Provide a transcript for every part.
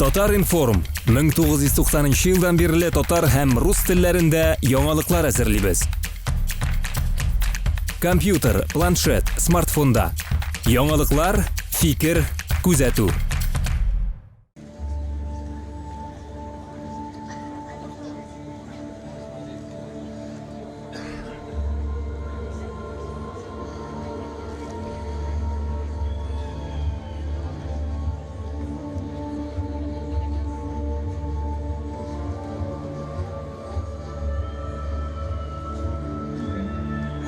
Татар информ 1990 жылдан бері татар һәм рус телләрендә яңалыклар әзерлибез. Компьютер, планшет, смартфонда. Яңалыклар, фикер, күзәтү.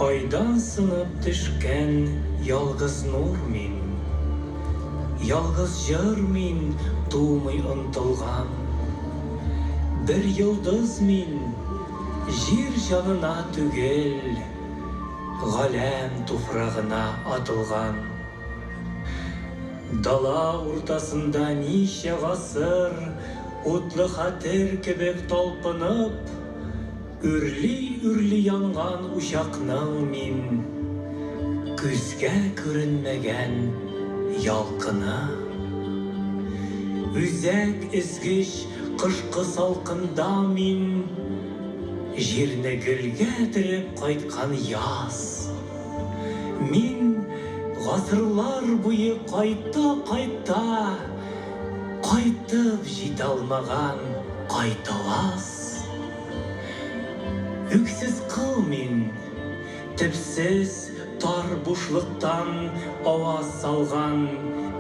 Айдан сынып төшкән ялгыз нур мин, ялгыз җыр мин, тумый онтылган. Бер йолдыз мин, җир җанына түгел, галәм туфрагына атылган. Дала уртасында ничә гасыр, утлы хәтер кебек талпынып, Үрли янган учакның мин, күзгә күренмәгән ялкыны. Үзәк изгеч кышкы салкында мин, җирне гөлгә төреп кайткан яз. Мин гасырлар буе кайтып җитә алмаган кайтаваз. Үксіз кыл мин, төпсез тар бушлыктан аваз салган,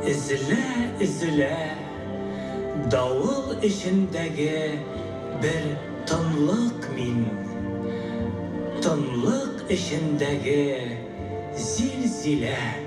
Үзелә, давыл эчендәге бер тынлык мин, тынлык эчендәге зилзилә.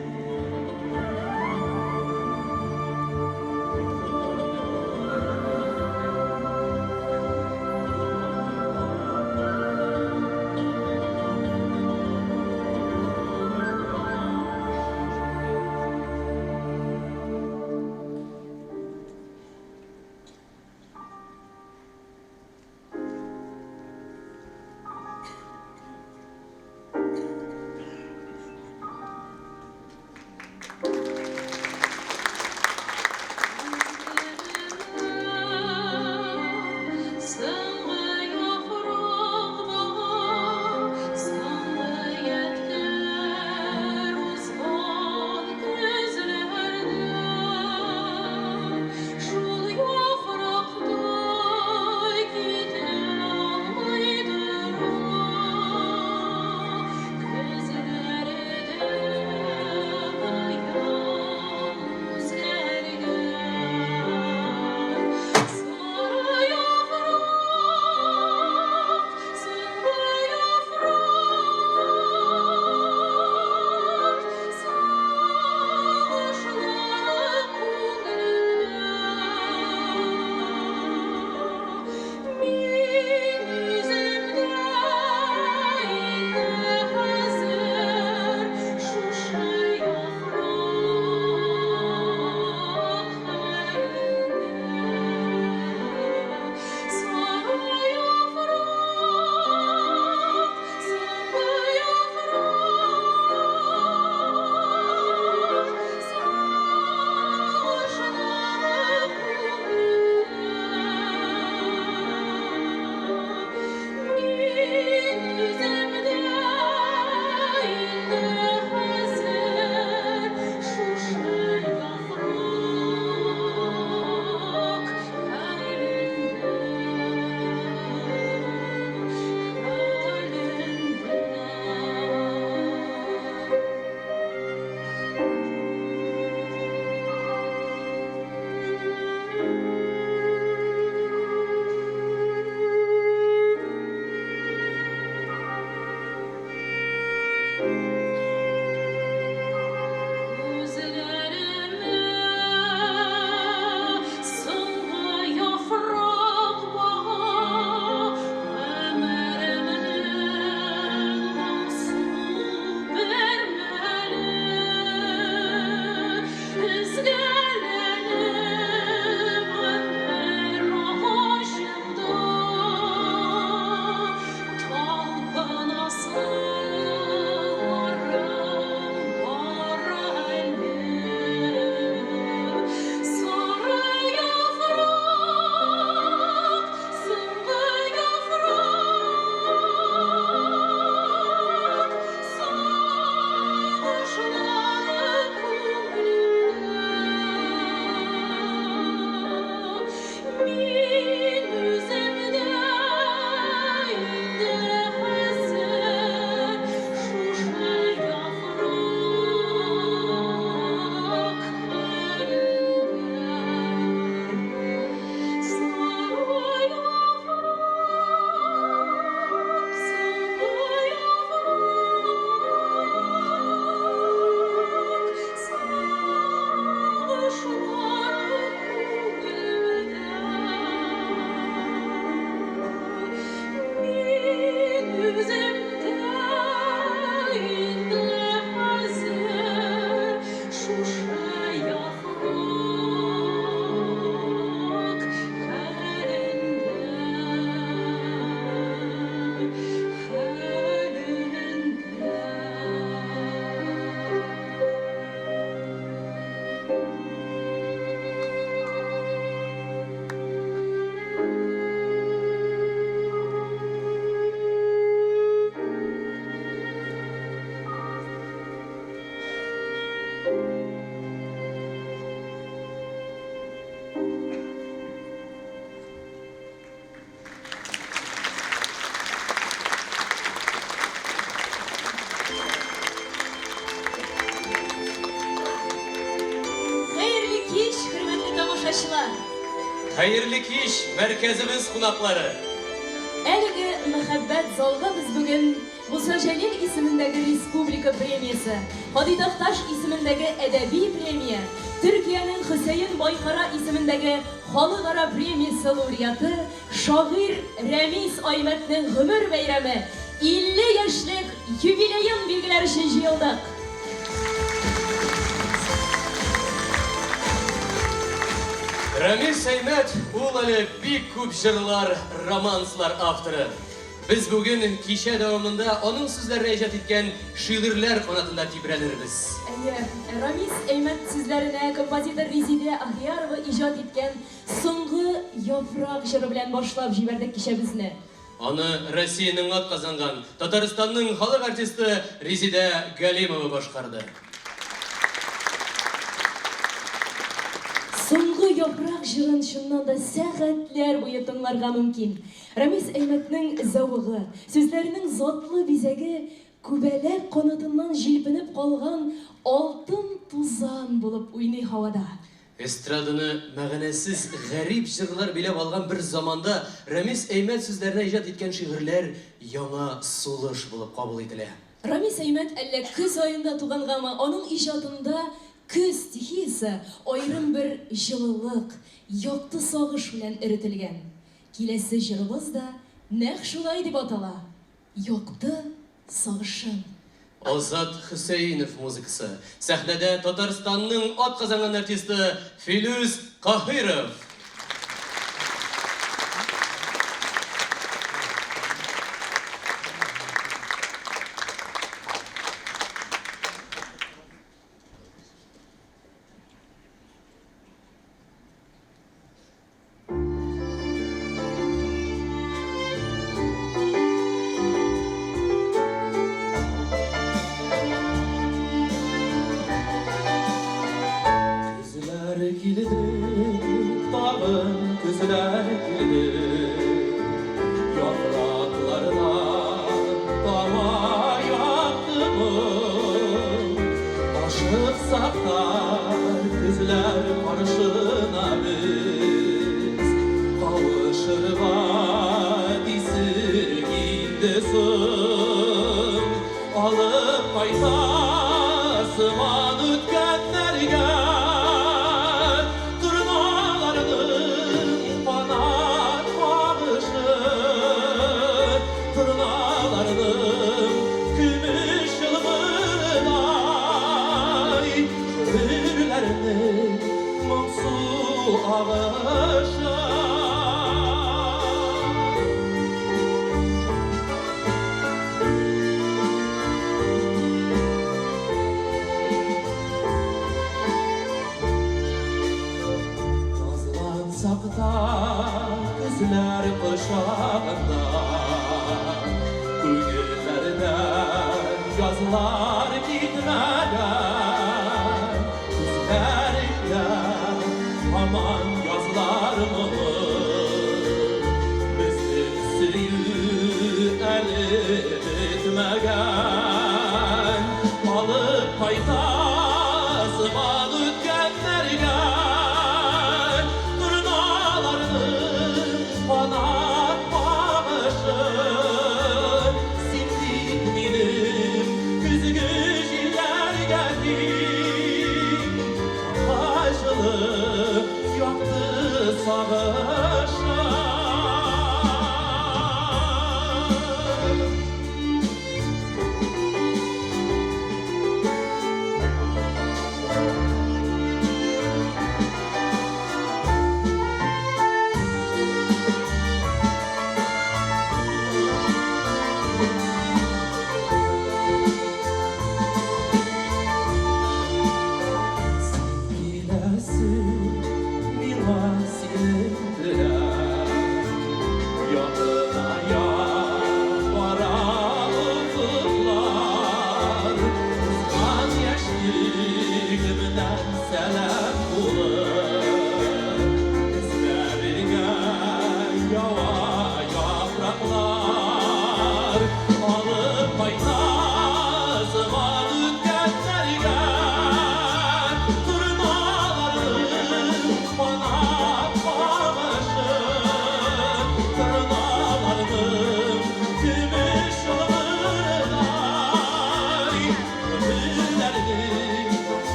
Hayırlı kiş merkezimiz konakları. Әлеге мәхәббәт залга без бүген Муса Җәлил исемендәге республика премиясе, Һади Такташ исемендәге әдәби премия, Төркиянең Хөсәен Байкара исемендәге халыкара премиясе лауреаты, шагыйрь Рәмис Әймәтнең гомер бәйрәме 50 яшьлек юбилеен билгеләр өчен җыелдык. Рәмис Әймәт ул әле бик күп җырлар, романслар авторы. Biz bugün kişe devamında onun сүзләренә иҗат иткән шигырьләр канатында тибрәнербез. Рәмис Әймәт сүзләренә композитор Резидә Ахиярова иҗат иткән соңгы яфрак җыры белән башлап җибәрдек кичәбезне. Аны Россиянең атказанган, Татарстанның халык артисты Резидә Галимова башкарды. Соңгы япрак җырын шуннан да сәгатьләр буе тыңларга мөмкин. Рәмис Әймәтнең зәвыгы, сүзләренең затлы бизәге күбәләк канатыннан җилпенеп калган алтын тузан булып уйный һавада. Эстраданы мәгънәсез гарип җырлар биләп алган бер заманда Рәмис Әймәт сүзләренә иҗат иткән шигырьләр яңа сулыш булып кабул ителә. Рәмис Әймәт әллә көз аенда тугангамы, аның иҗатында көз стихиясе аерым бер җылылык, якты сагыш белән эретелгән. Киләсе җырыбыз да нәкъ шулай дип атала. Якты сагышым. Азат Хөсәенов музыкасы. Сәхнәдә Татарстанның атказанган артисты Филүз Каһиров.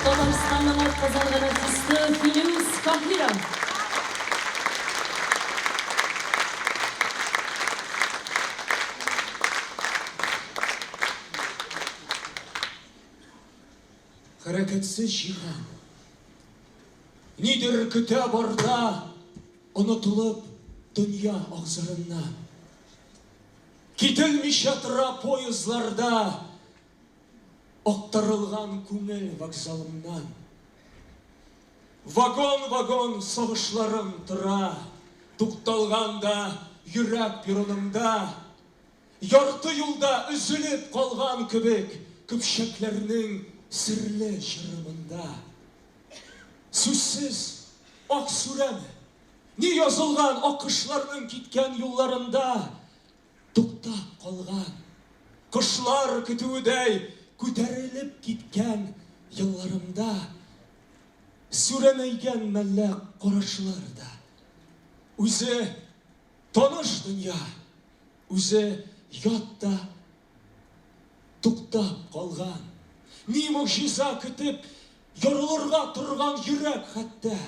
Татарстанның атказанган артисты Филюс Кахира. Хәрәкәтсез җиһан. Нидер көтә барда, онытылып дөнья агзарыннан. Кителмичә тора поезларда, актарылган күңел вокзалымнан. Вагон-вагон сагышларым тора, тукталганда йөрәк перронымда. Ярты юлда üzülеп калган кебек, көпчәкләрнең серле җырымында. Сүзсез ак сүрәме, ни язылган акышларның киткән юлларында. Туктап калган, кошлар көтүедәй күтәрелеп киткән елларымда. Сүрәнәйгән мәллә карашларда. Үзе таныш дөнья, үзе ятта туктап калган. Ни могҗиза көтеп ярылырга торган йөрәк хәтта.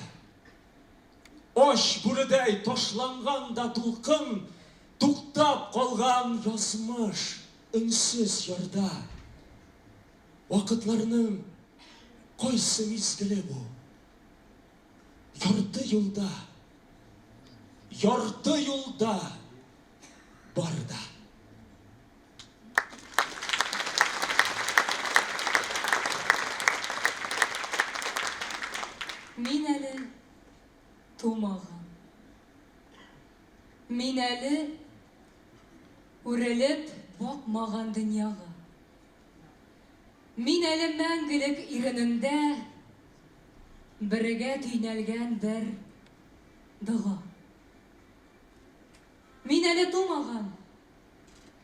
Аш бүредәй ташланган да дулкын, туктап калган язмыш өнсез ярда. Вакытларның кайсы мизгеле бу? Ярты юлда барда. Мин әле тумаган. Мин әле үрелеп бакмаган дөньяга. Мин әле мәңгелек иренендә бергә төйнәлгән бер дога. Мин әле тумаган,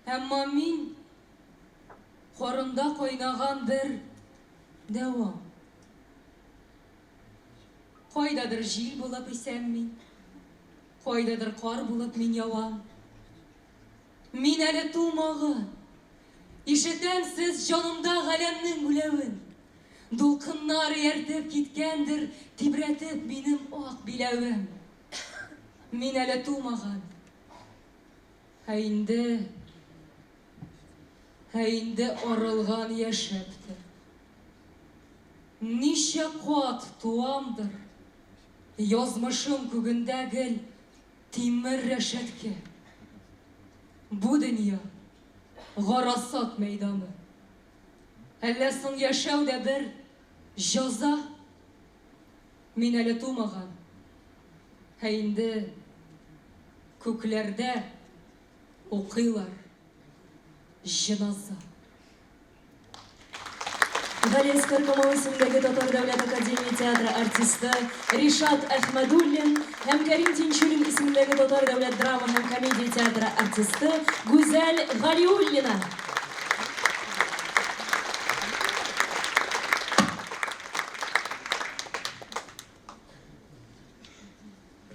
әмма мин карында кайнаган бер дәва. Кайдадыр җил булып исәм мин, кайдадыр кар булып мин явам. Мин әле тумаган, ишетәм сез җанымда галәмнең үләвен. Дулкыннар яртып киткәндер, тибрәтеп минем ак биләвем. Мин әле тумаган, ә инде арылган яшәптер. Ничә кат туамдыр, язмышым күгендә гел тимер рәшәткә. Бу дөнья гарасат мәйданы. Әллә соң яшәү дә бер җәза. Мин әле тумаган, ә инде күкләрдә укыйлар җеназа. Галия Скоркомова исемендәге Татар дәүләт академия театры артисты Ришат Әхмәдуллин һәм Кәрим Тинчурин исемендәге Татар дәүләт драма һәм комедия театры артисты Гүзәл Галиуллина.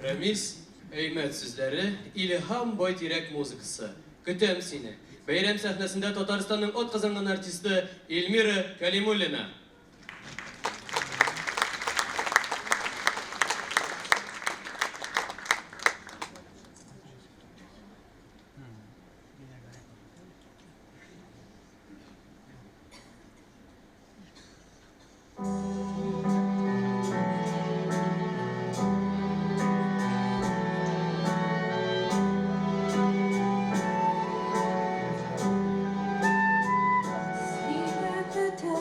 Рамис Әймәт сүзләре, Илһам Байтирәк музыкасы. Көтәм сине. Бәйрәм сәхнәсендә Татарстанның атказанган артисты Эльмира Калимуллина. Seni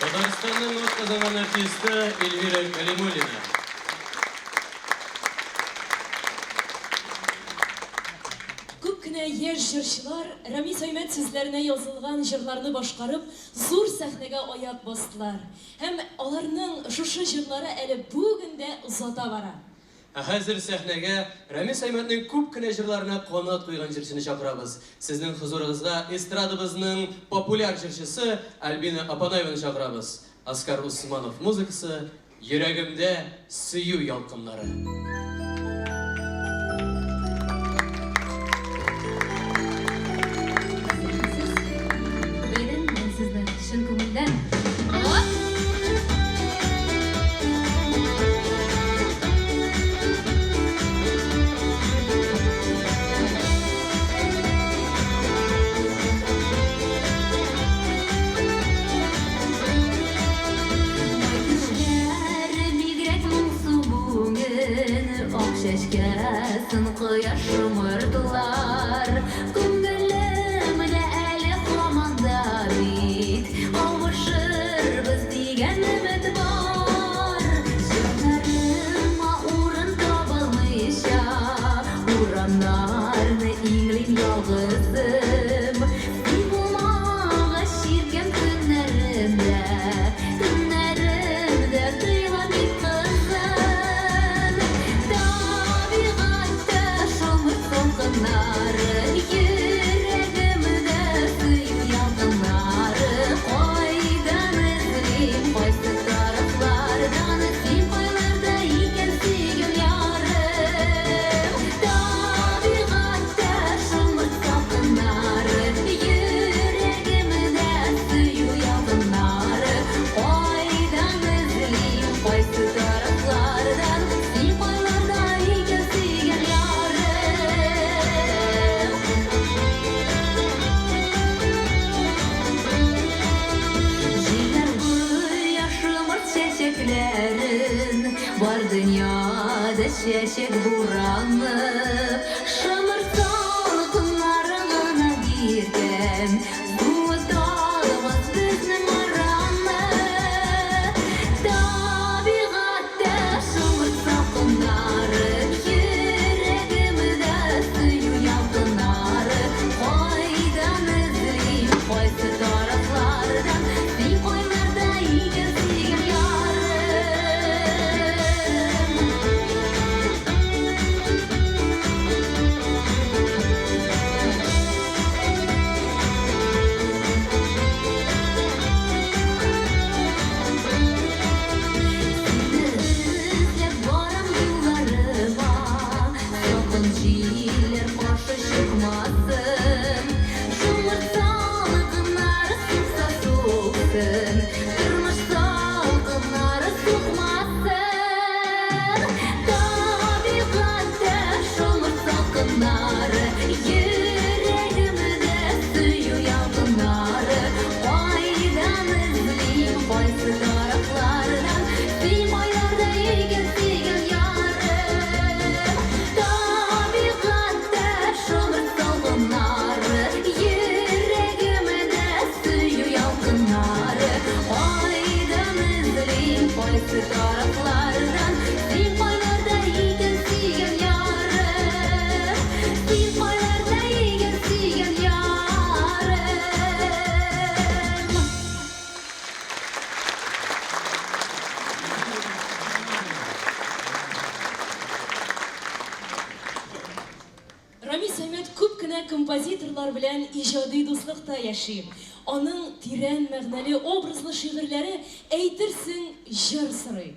Татарстанның от казанған артисті Эльвира Калимуллина. Күп кенә яшь җырчылар Рамис Әймәт сүзләренә язылган җырларны башкарып, зур сәхнәгә аяк бастылар. Һәм аларның шушы җырлары әле бүген дә узата бара. Хәзер сәхнәгә Рамис Әймәтнең күп кенә җырларына канат куйган җырчыны чакырабыз. Сезнең хузурыгызга эстрадабызның популяр җырчысы Альбина Апанаеваны чакырабыз. Оскар Усманов музыкасы, йөрәгемдә сөю ялкыннары. Бәйрәм белән сезне чын күңелдән. şeşkesin koyaşım ırdılar. Күңелемдә әле һаман да бит авышырбыз дигән өмет бар. Җырларыма урын табылмыйча урамнарны иңлим ялгызым. Син булмагач чиркән көннәремдә тыйла бит кызым. Табигатьтә шомыр солкыннары, йөрәгемдә сөю ялкыннары. Кайдан эзлим, кайсы тарафлардан, син кайларда икән сөйгән ярым. Табигатьтә шомыр солкыннары, йөрәгемдә сөю ялкыннары. Кайдан эзлим, кайсы тарафлардан, син кайларда икән сөйгән ярым. Җилләр гүя шымырт чәчәкләрен, бар дөньяда чәчәк буранып. Шымырт салкыннары гына биргән, суыталыбыз безнең араны. Табигатьтә шымырт салкыннары, йөрәгемдә сөю ялкыннары. Кайдан эзлим, кайсы тарафлардан, син кайларда икән сөйгән ярым. Эзләп барам юлларыма, салкын җилләр каршы чыкмасын. Шумырт салкыннары сукса суксын, тормыш салкыннары сукмасын. Табигатьтә шумырт салкыннары, йөрәгемдә сөю ялкыннары. Кайдан эзлим, кайсы тарафлардан, син кайларда икән сөйгән ярым. Табигатьтә шумырт салкыннары, йөрәгемдә сөю ялкыннары. Кайдан эзлим, кайсы тарафлардан, син кайларда икән сөйгән ярым. Син кайларда икән сөйгән ярым. Рамис Әхмәт күп кенә композиторлар белән иҗади дуслыкта яши. Аның тирән мәгънәле образлы шигырьләре әйтерсең җыр сырый.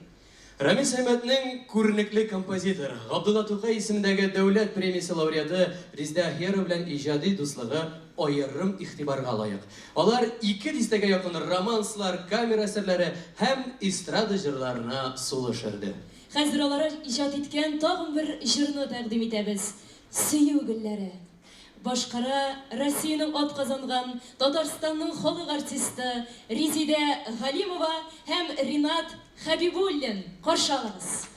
Рамис Әхмәтнең күренекле композитор, Габдулла Тукай исемендәге дәүләт премиясе лауреаты Резда Ахияров белән иҗади дуслыгы аерым игътибарга лаек. Алар 2 дистәгә якын романслар, камера әсәрләре һәм эстрада җырларына сулыш өрде. Хәзер алар иҗат иткән тагын бер җырны тәкъдим итәбез. Сөю гөлләре. Башкара Россиянең атказанган Татарстанның халык артисты Резидә Галимова һәм Ринат Хәбибуллин. Каршы алыгыз.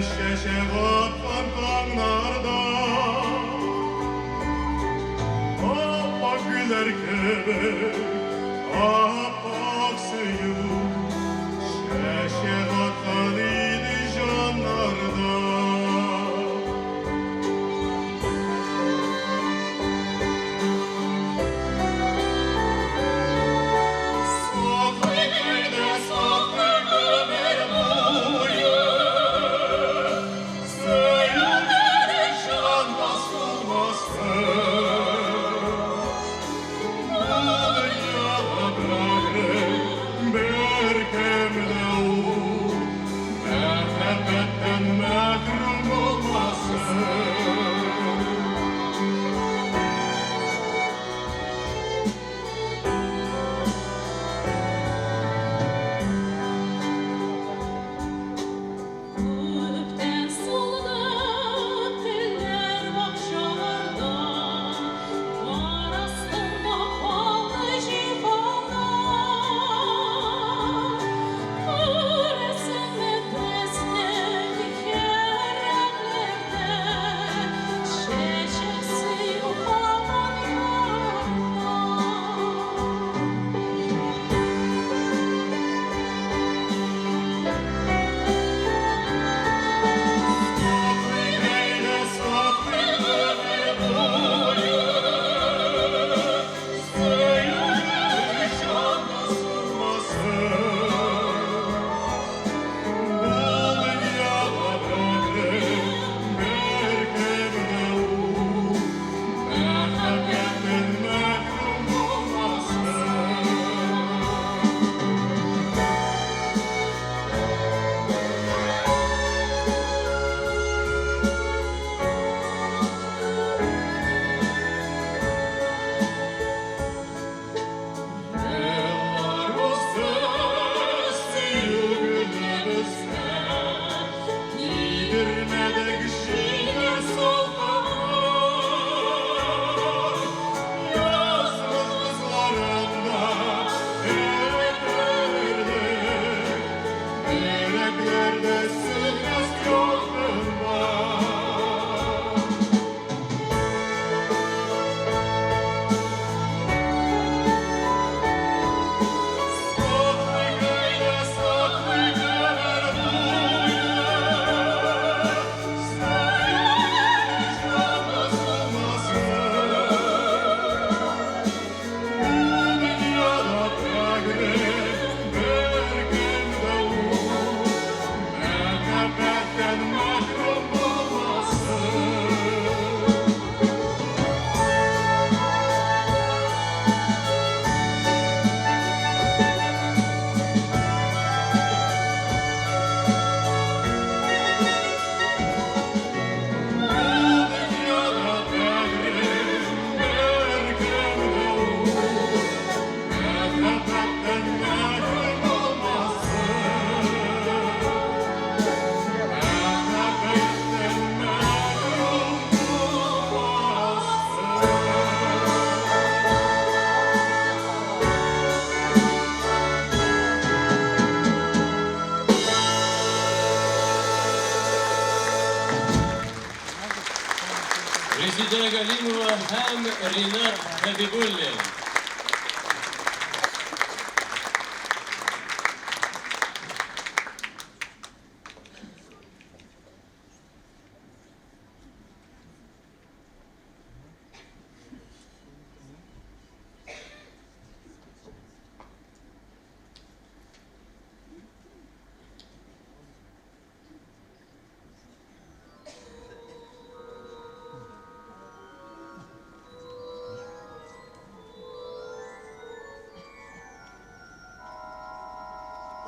Çeşek atkan kanlarda Appak güler köpek Appak suyu Çeşek atkan idi canlarda Sokak köyde sokak һәм Ринат Хәбибуллин.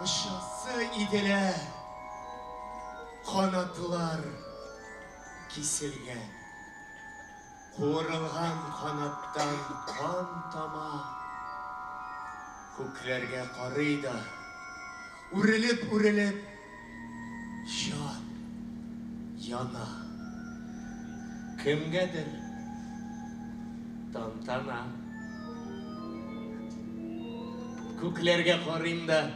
Aşağısı idiler, kanatlar kesilgen. Kıvrılgan kanattan kan tama. Köklerge karıyda, urilip şan, yana. Kimgedir tantana. Köklerge karıyım da,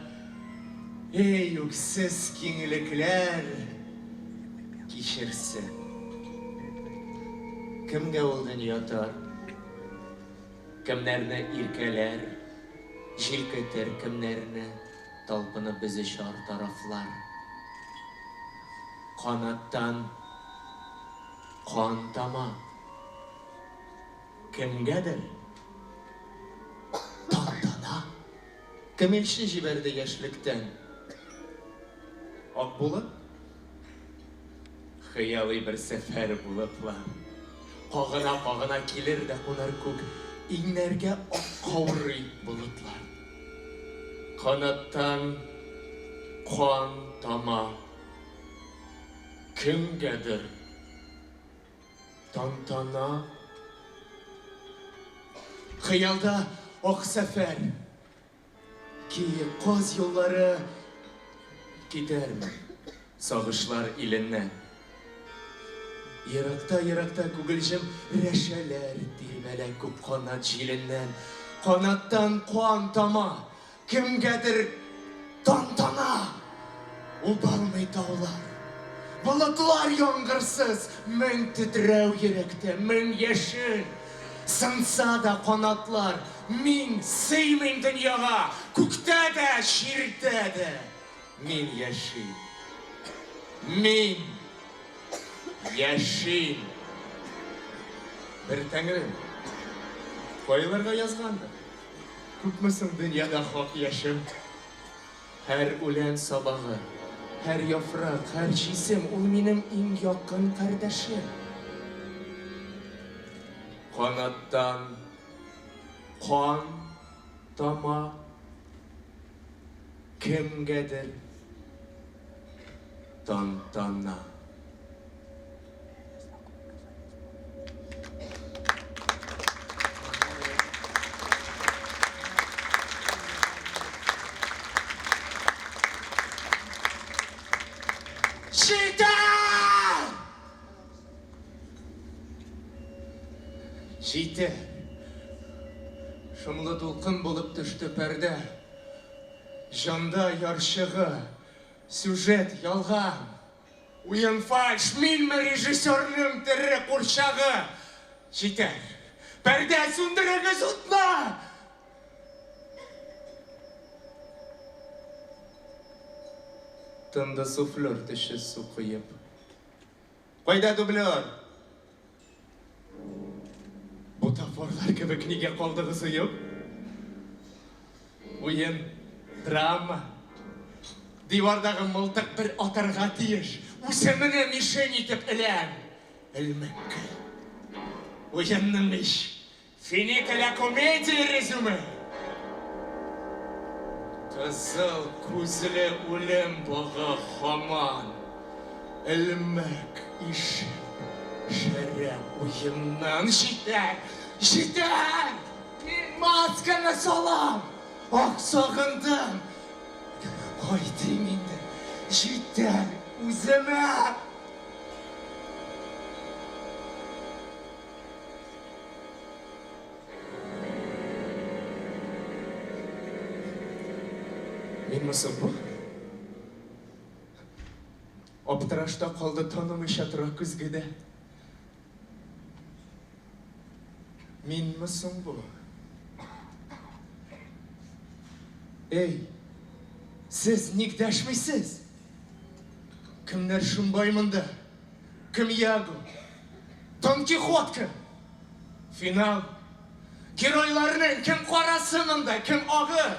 ey yüksüz kenglikler kişirsin. Kimge ol dünyatar, kimlerine irkeler, jilketer kimlerine talpını bizi şar taraflar. Kanattan kan tama. Kimgedir? Tantana. Kim ilşi jiberdi yaşlıktan? Akbulut? Hıyali bir sefer bulutla. Kağına gelir de konar kök, inlerge kavri bulutlar. Kanattan kan tama. Kimgedir? Tantana. Hıyalda ok sefer. Ki koz yolları gider mi? Sağışlar ilinne. Yırakta kugulcum reşeler dirmele kup kanat jilinden. Kanattan kuan tama. Kimgedir tantana? Ubalmay dağlar. Bulutlar yağırsız. Men titrev yürekte, men yeşil. Sınsa da kanatlar. Min sıymayım dünyaya. Kukta da, şirde de. Min yeşil. Min yeşil. Bir tengrim. Koyularga yazgandı. Kutmasın dünyada hak yaşım. Her ulen sabahı, her yaprak, her cisim, ol benim en yakın kardeşim. Kanattan kan tama. Kimgedir tantana. Жите, шымлы толқын болып түсті пәрді. Жанда яршығы, сюжет ялған. Уен фальш, мен режиссерның тірі қоршағы. Жите, пәрді сөндіріңіз ұтма! Тынды суфлер тіші су құйып. Қойда дублер? Butaforlar gibi kniga qoldig'i suyib. O'yin, drama. Divordagi miltiq bir otarg'a tiyish. O'simini mishень etib ilan. Ilmakka. O'yinning ish. Finita la komediya rezume. Qizil ko'zli o'lim bog'i hamon. Ilmak ish. Şerem uyumdan jiter. Men maskani solam. Oqsoqindim. Qo'ydim endi. Jiter o'zimga. Menmisiz bu? Obtirashda qoldi tanimish atrof kuzgida. Minmisin bu? Ey, siz nikdeşmisiz? Kimler şundaymında? Kim Iago? Don Quixote kim? Final. Heroylarının kim qarasınında, kim ağı?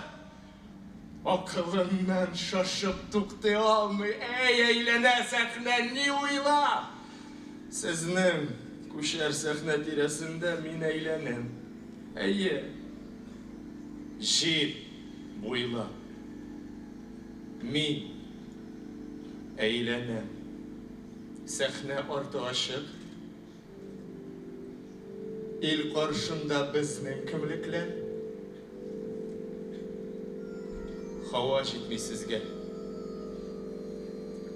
Akılından şaşıp tuktu almay, ey eylene sahne ni uyla. Siznin kuşer sahne tiresinde min eylenem. Ey, jir buyla. Min eylenem. Sahne orta aşık. İl karşında bizning kimlikler. Hava jetmey sizga.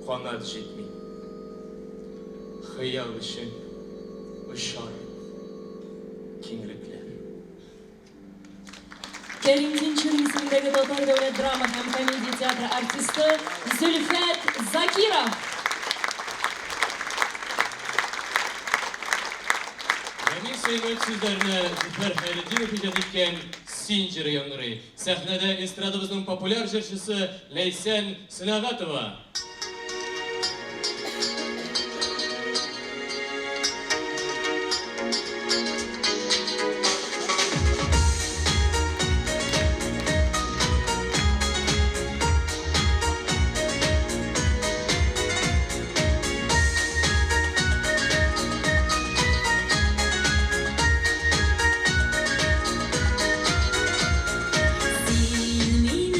Qanot jetmey. Xiyol uchun ushor kengliklar. Kerim Dinçin ismindagi Tatar davlat drama ham komediya teatri artisti Zulfat Zakirov. Ramiz Saymet sizlerine Zülfer Hayreddinov ijod etgan Sinjir yong'iri. Sahnada estradamizning populyar jurchisi Laysan Sinag'atova. Sen meni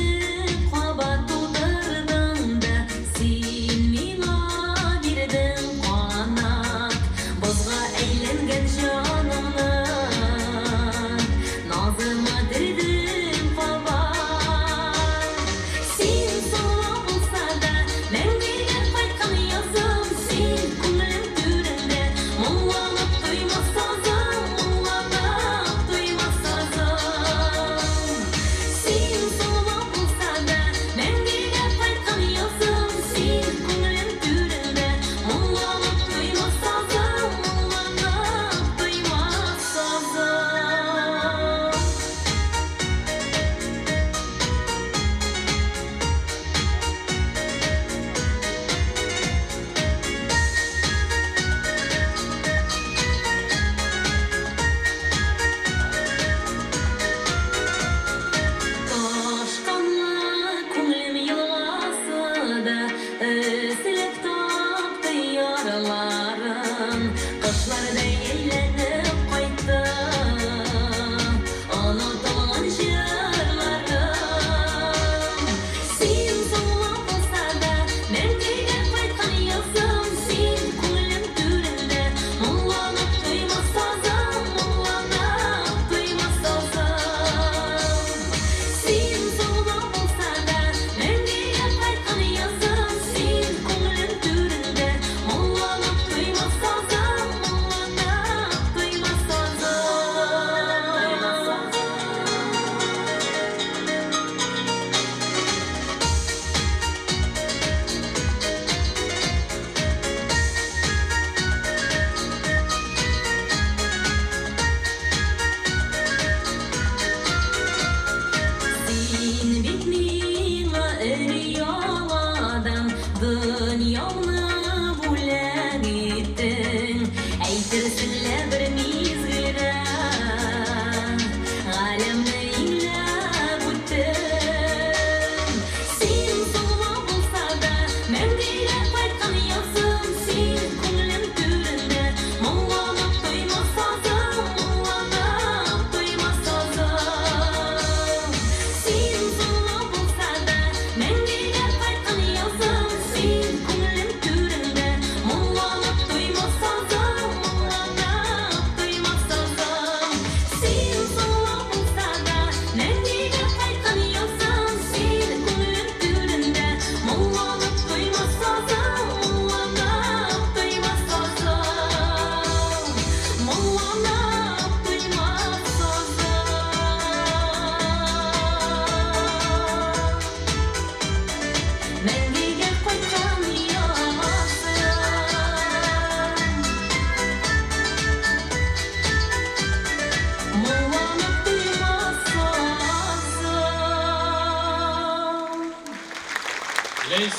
qabat to'dirdan-da, sen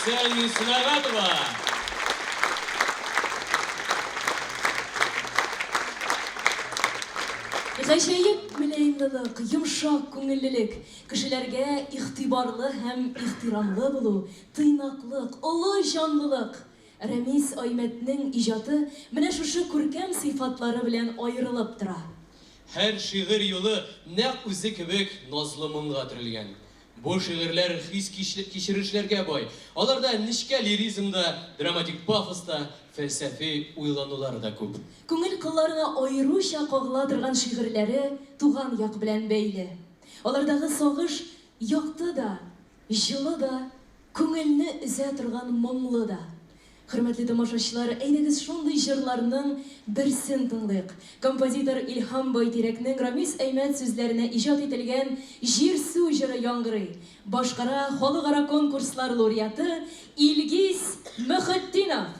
Әсән Сунагатова. Гаҗәеп мөлаемлылык, йомшак күңеллелек, кешеләргә игътибарлы һәм ихтирамлы булу, тыйнаклык, олы җанлылык. Рамис Айметнең иҗаты менә шушы күркәм сыйфатлары белән аерылып тора. Һәр шигырь юлы нәкъ үзе кебек назлы моңга төрелгән. Бу шигырьләр хис кичерешләргә бай. Аларда нечкә лиризмда, драматик пафоста, фәлсәфи уйланулар да күп. Күңел кылларына аеруча кагыла торган шигырьләре туган як белән бәйле. Алардагы сагыш якты да, җылы да, күңелне өзә торган моңлы да. Хөрмәтле тамашачылар, әйдәгез шундый җырларның берсен тыңлыйк. Композитор Илһам Байтирәкнең Рамис Әймәт сүзләренә иҗат ителгән Җир су җыры яңгырый. Башкара халыкара конкурслар лауреаты Илгиз Мөхетдинов.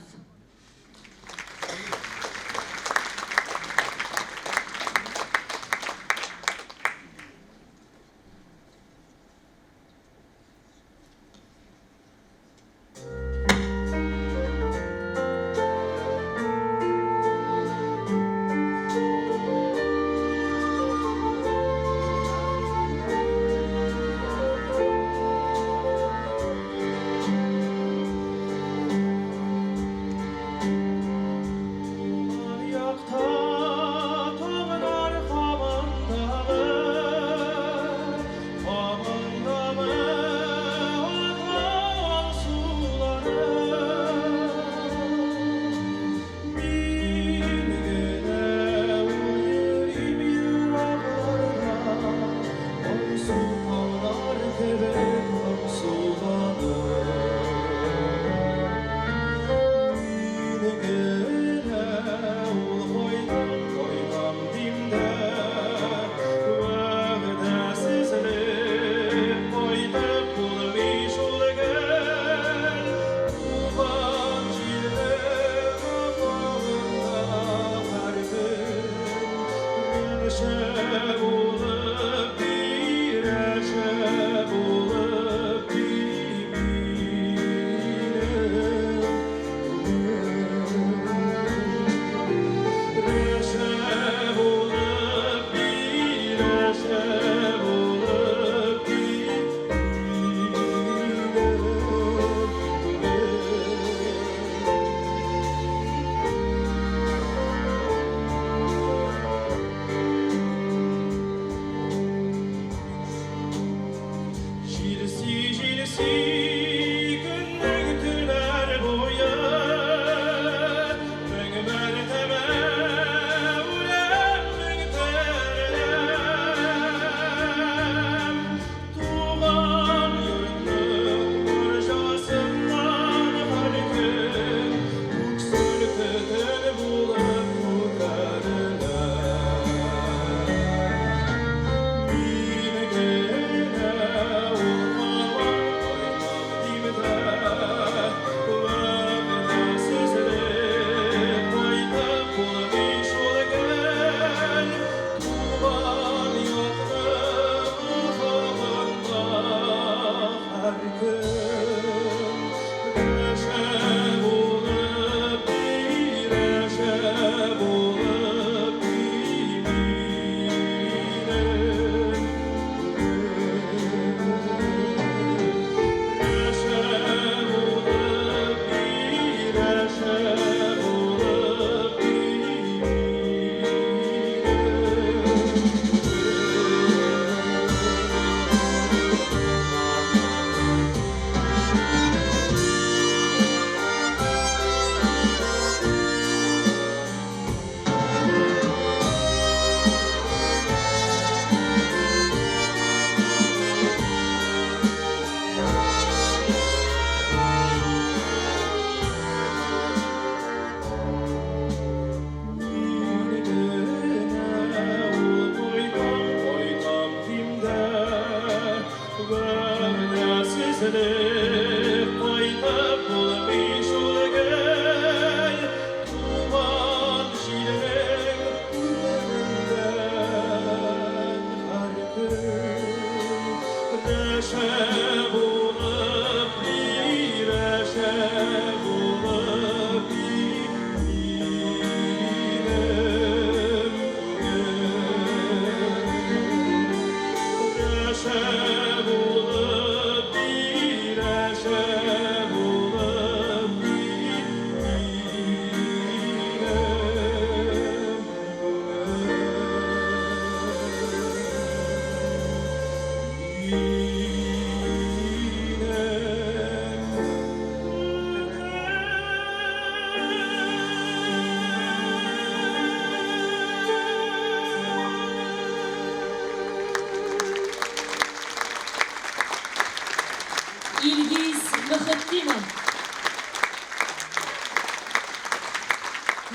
Rahmat.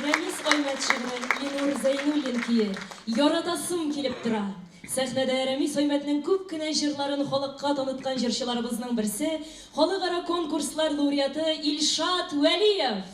Ramiz Oymat şiiri Linur Zeynulinkiye Yaratasım kilip tura. Sahnede Ramiz Oymat'ның күп кенә җырларын халыкка танытқан җырчыларыбызның берсе, халыкара конкурслар лауреаты Илшат Вәлиев.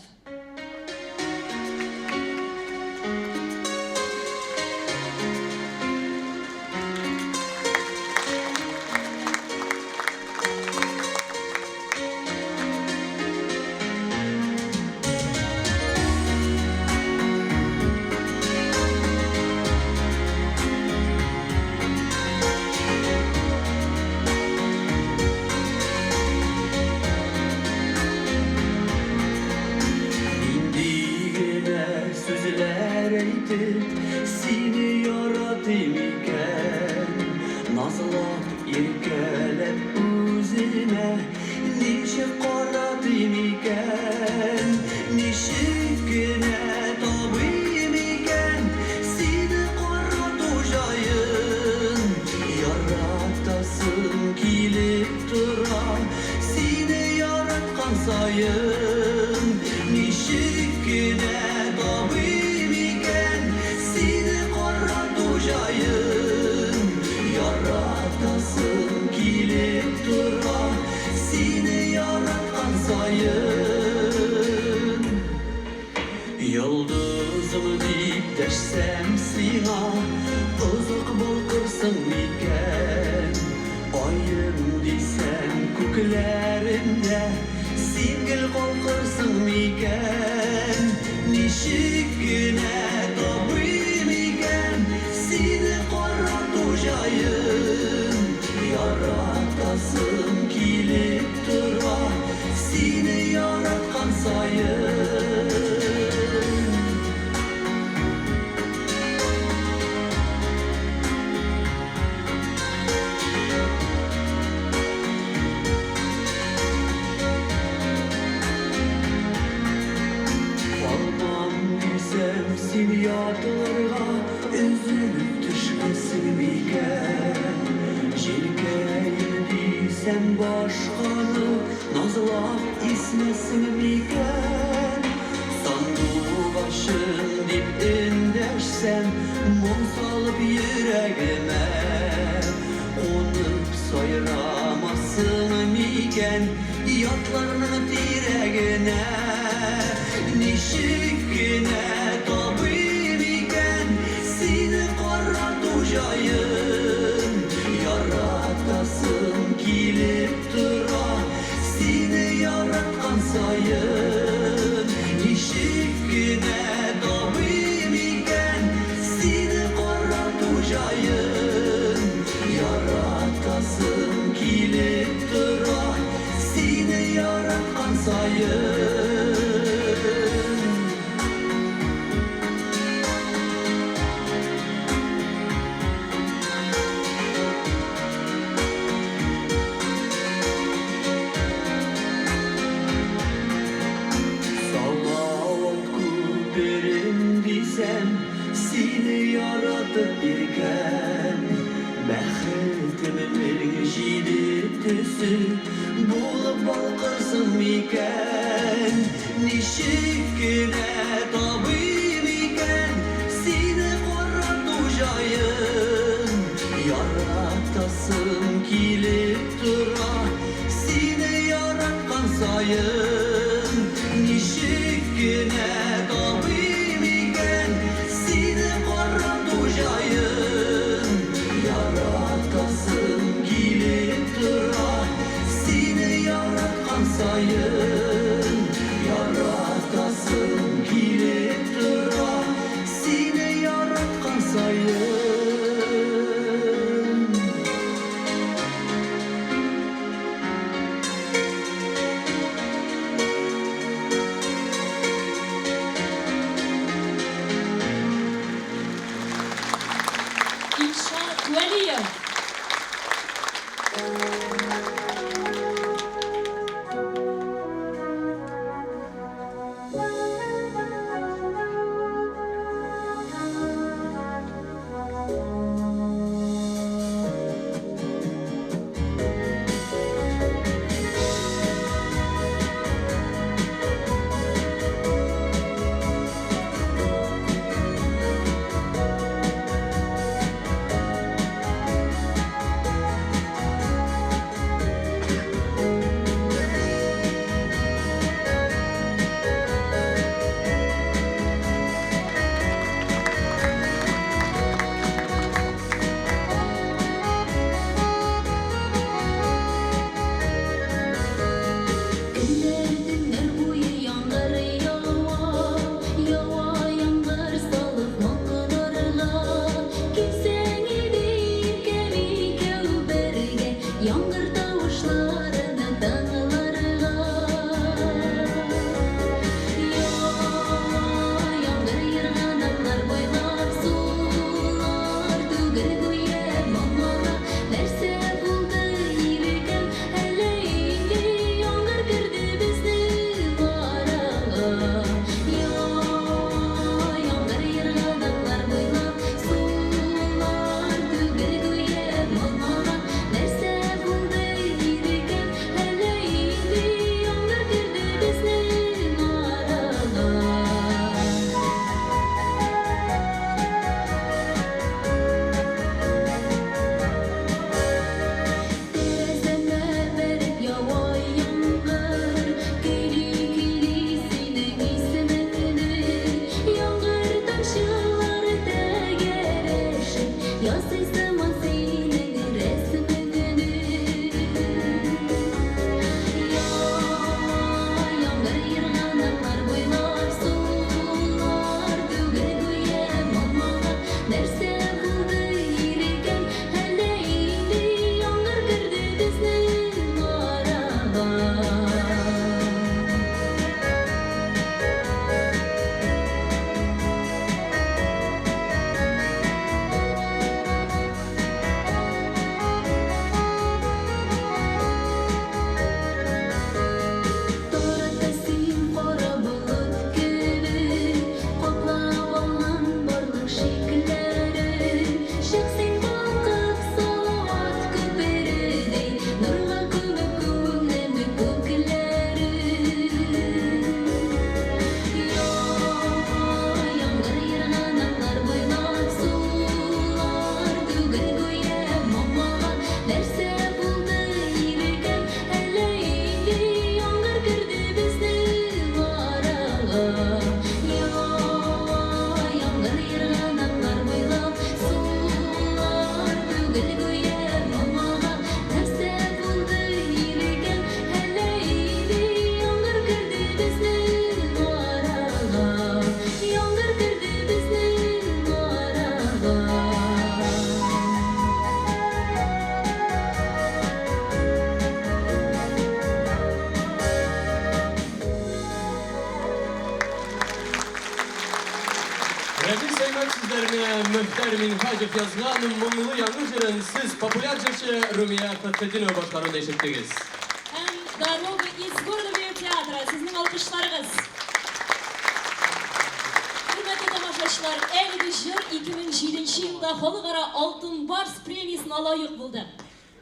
Seni yaratım iken nazlap irkelep üzerine nice qaratım iken nişikine tabim iken seni qarat ujayın yaratasın kilip tura seni yaratkan sayın nişikine tabim iken seni qarat ujayın yaratasın kilip tura seni yaratkan sayın yıldızım deyip deşsem sina ızık bulkırsın iken ayım desem köklerinde singil kalkırsın iken nişikine tabim iken seni qarat ujayın yaratasın kilip tura seni yaratkan sayın seni yadlarga üzülüp düşmesin iken Cilgeyim diysem başkanı nazlap ismesin iken Sandığı başın dip indersem mum salıp yüreğime Konup sayıramasın iken yatlarını direğine Nişikine tabim iken seni qarat ujayın yaratasın kilip tura seni yaratkan sayın nişikine tabim iken seni qarat ujayın yaratasın kilip tura seni yaratkan sayın seni yaratıp irken Bəxtimimin jiditisi Bulup balqırsın iken Nişikine tabim iken Seni qarat ujayın Yaratasın kilip tura Seni yaratkan sayın Nişikine tabim iken seni qarat ujayın yaratasın kilip tura seni yaratkan sayın yaratasın kilip tura seni yaratkan sayın İlşat Vəliyev. Yazaysam senin resmini. Yağmur yırğanlar boylar sular tөгер güye mamağa нәрсә булды ирекем әллә инде яңгыр керде безнең арага. Тарата син кара болыт кебек каплап алган барлык шикләрен. Чыксың балкып салават күпередәй нурга күмеп күңелне күкләрен. Яңгыр йырганлар буйлап сулар түгел гүя мамага нәрсә булды ирекем әллә инде яңгыр керде безнең арага. Яңгыр йырганлар буйлап сулар түгел гүя мамага нәрсә булды ирекем әллә инде яңгыр керде безнең арага. Яңгыр керде безнең арага. Рамис Әймәт сүзләренә Мөхтәр Минһаҗев язган моңлы яңгыр җырын сез популяр җырчы Румия Фәтхетдинова башкаруында ишеттегез. Һәм «Дорога из городового театра» сезнең алкышларыгыз. Хөрмәтле тамашачылар, әлеге җыр 2007 елда халыкара Алтын Барс премиясына лаек булды.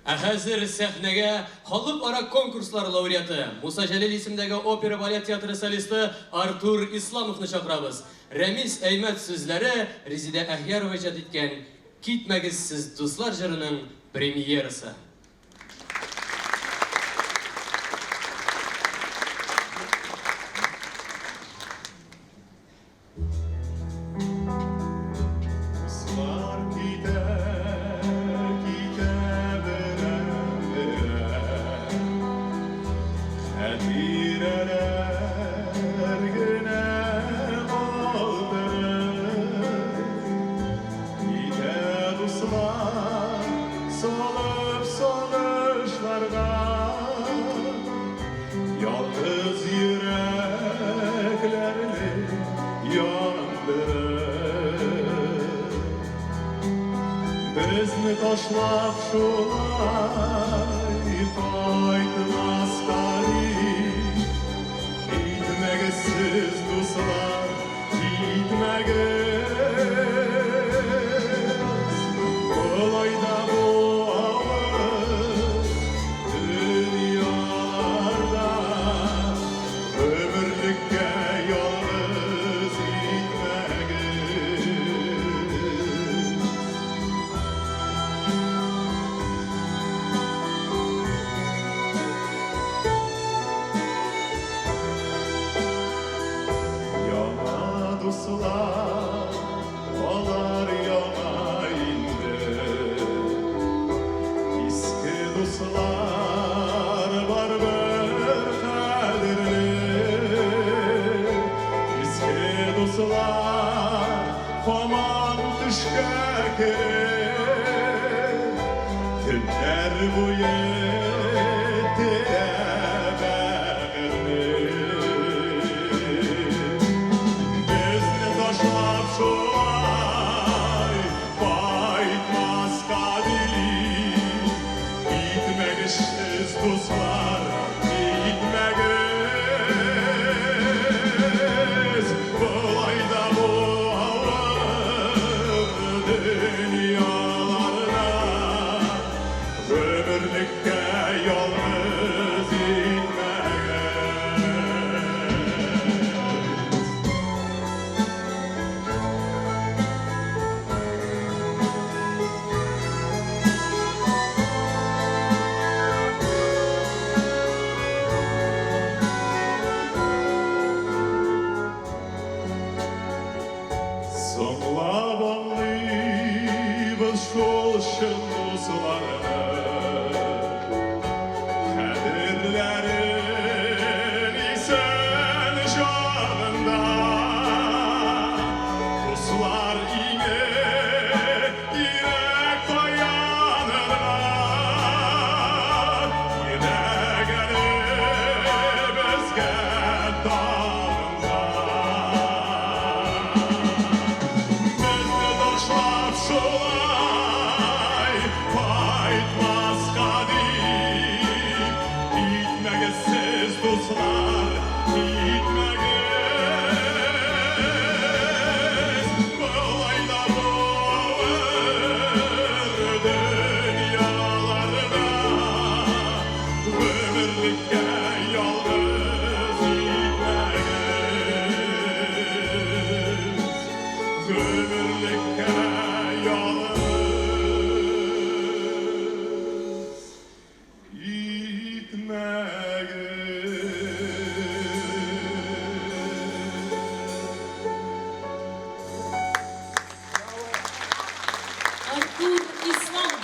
Ә хәзер сәхнәгә халыкара конкурслар лауреаты Муса Җәлил исемендәге опера балет театры солисты Артур Исламовны чакырабыз. Рамис Әймәт сүзләре Резидә Әхьярова иҗат иткән «Китмәгез сез дуслар» җырының премьерасы. Kızlar gider, Hatireler gene kaldırır. Gide dostlar solup soluşlarga, yalnız yüreklerini yandırır. Bizni taşlap şulay qaytmaz tarih. Gitmegiz siz dostlar, gitmegiz. Olayda bu ağır dünyalarda ömürlükке yalnız gitmegiz. Yana dostlar, olar yana indi. Eski dostlar var bir kadirli. Eski dostlar hamam düşke kelir. Tünler boyu bizni taşlap şolay qaytmaz kadir. Gitmegiz siz dostlar, gitmegiz. Kolayda bu ağır dünyalarda ömürlükке şol şın dostları Kadirlerin isen şanında Dostlar yine yürek dayanırlar Yine gelip ezge dağında Bizni taşlap şolay Paytmaz kadim Gitmeyiz siz dostlar Gitmeyiz Böyleyde doğur dünyalarda Ömürlükке yalnız gitmeyiz Ömürlükke yalnız Artur İslam.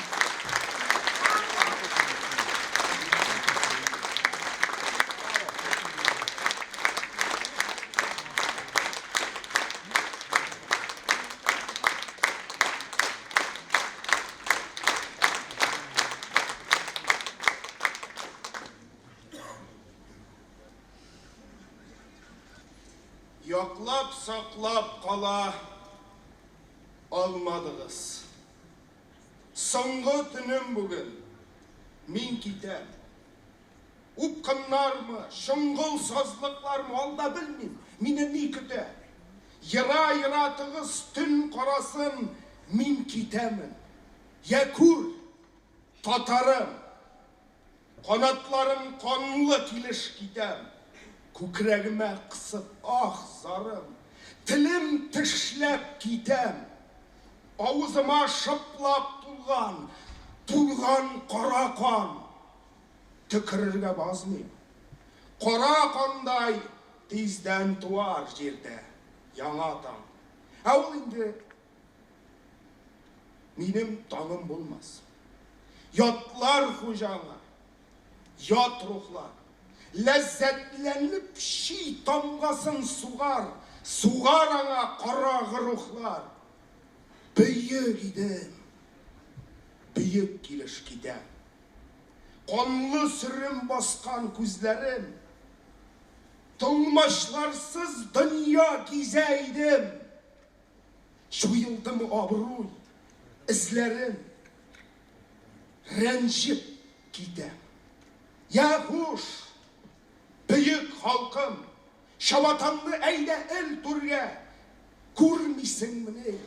Yoklap saklap kala almadınız. Soңғы түнім бүгін, мен кетем. Упқынлар мы, шыңғыл сазлықлар мы, алда білмейм, мені не күте. Йыра тығыз түн қарасын, мен кетемін. Якур, татарым, қанатларым қанлы келіш кетем. Көкірегіме қысып, зарым, тілім тішлеп кетем. Ауызыма шыплап тұлған қара қан. Түкірірге базмайм. Қара қандай тезден туар жерде яңа таң. Ол енді менің таңым болмас. Ятлар хожаңа, ят рухлар. Ләззәтленіп ши тамғасын суғар аңа қарағы рухлар. Бүйік едім, бүйік келіш кетем. Қонлы сүрім басқан көзлерім, тұңмашларсыз дүния кезейдім. Жойылдым абыруй, ізлерім, рәнжіп кетем. Я хош, бүйік халқым, шабатанды әйді әл түрге, көрмейсің міне.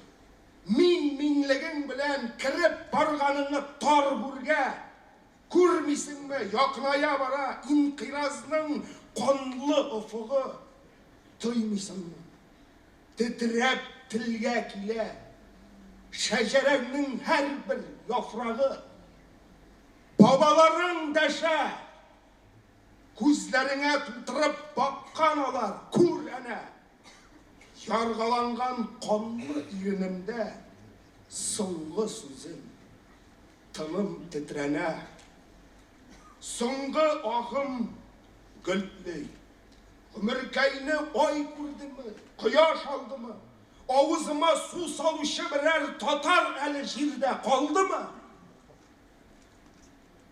Минлігің білән кіріп барғаныңы тар бүрге. Көрмейсің ме, яқыная бара инқиразның қонлы ұфығы. Тоймейсің ме, тітрәп тілге келе, шәжәрәңнің әр бір яфрағы. Бабаларың дәшә, көзлеріңе тұтырып баққан алар, көр әне. Ярғаланған қонлы ирінімде соңғы сөзім, тыным тітрәнә. Соңғы ағым гүлтлей, өміркәйні ой көрді мі, құяш алды мы, ауызыма су салушы бірер татар әлі жерде қалды мы?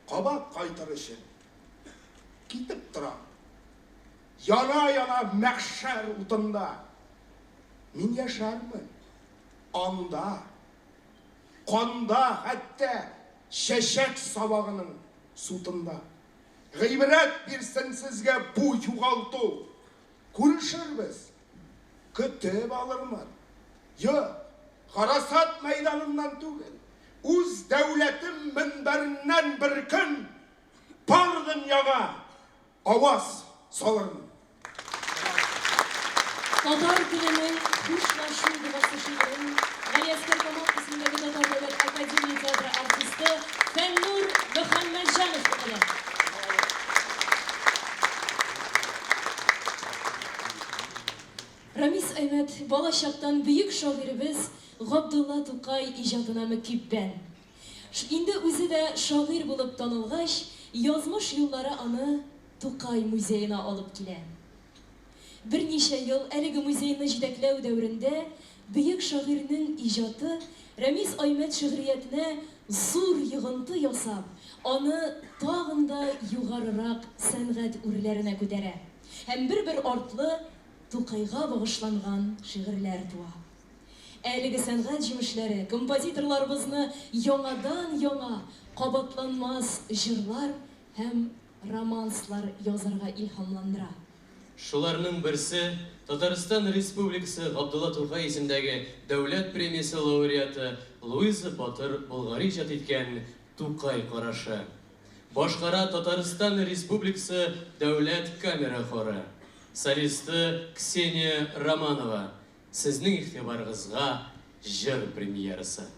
Қабақ қайтырышы, кетіп тұра, яна мәхшәр ұтында. Мен яшармын, анда, қонда, әтті шәшәк сабағының сутында. Ғибрат берсін сізге бұ юғалту. Көрішірбіз, күтіп алырмын. Қарасат майданымнан түгел. Өз дәулетім мінбәріннен бір күн бар дүнияға аваз салырмын. Татар күнінің Кушнашу дұғасы шиырын Ғалияскер Камал ісімдегі Татар Дәулет Академия театры артисті Фәннур Мұхаммеджанов оқыды. Рамис Әймәт бала шақтан бүйік шағирыбыз Габдулла Тукай иҗатына мөкиббән. Инде үзе дә шагыйрь булып танылгач, язмыш юллары аны Тукай музеена алып килә. Берничә ел әлеге музейны җитәкләү дәврендә бөек шагыйрьнең иҗаты Рәмис Аймәт шигъриятенә зур йогынты ясап, аны тагын да югарырак сәнгать үрләренә күтәрә. Һәм бер артлы Тукайга багышланган шигырьләр туа. Әлеге сәнгать җимешләре композиторларыбызны яңадан-яңа кабатланмас җырлар һәм романслар язарга илһамландыра. Шуларның берсе Татарстан Республикасы Габдулла Тукай исемендәге дәүләт премиясе лауреаты Луиза Батыр Болгари иҗат иткән Тукай карашы. Башкара Татарстан Республикасы дәүләт камера хоры. Солисты Ксения Романова. Сезнең игътибарыгызга җыр премьерасы.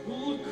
Look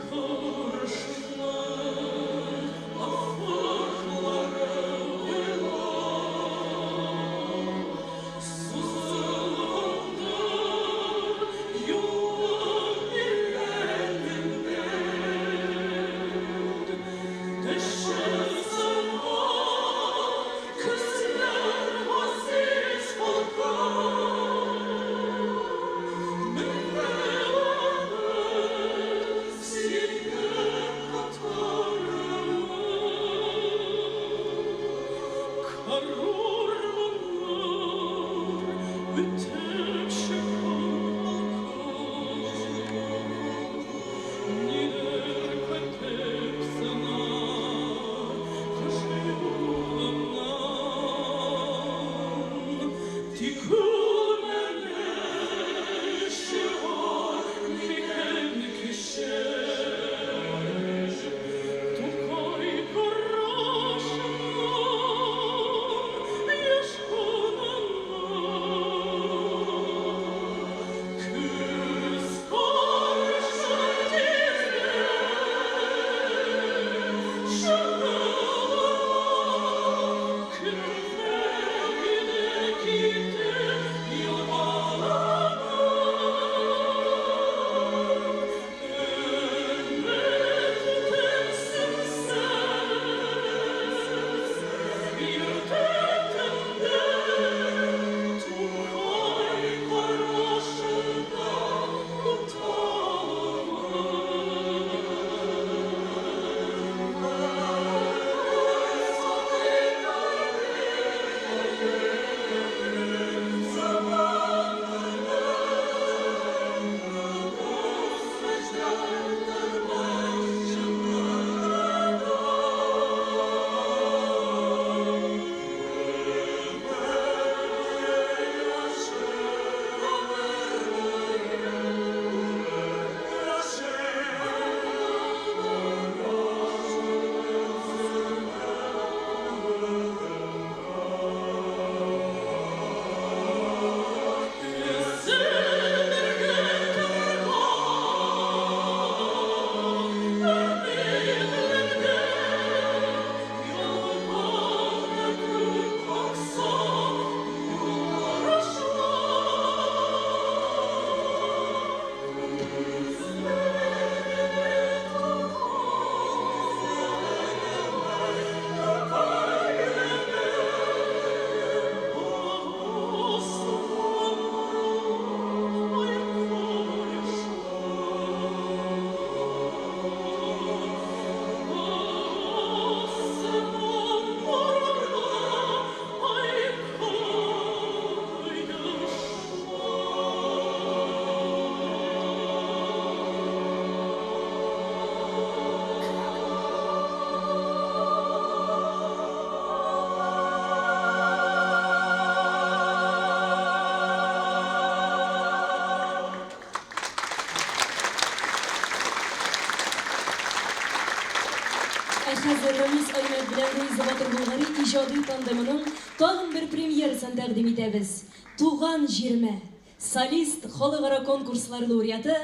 hozir Ramiz Aymat bilan Reisa Botir Bulg'ari ijodiy tandemining tag'in bir premyerasini taqdim etamiz. Tug'an Jirma. Solist xalqaro konkurslar laureati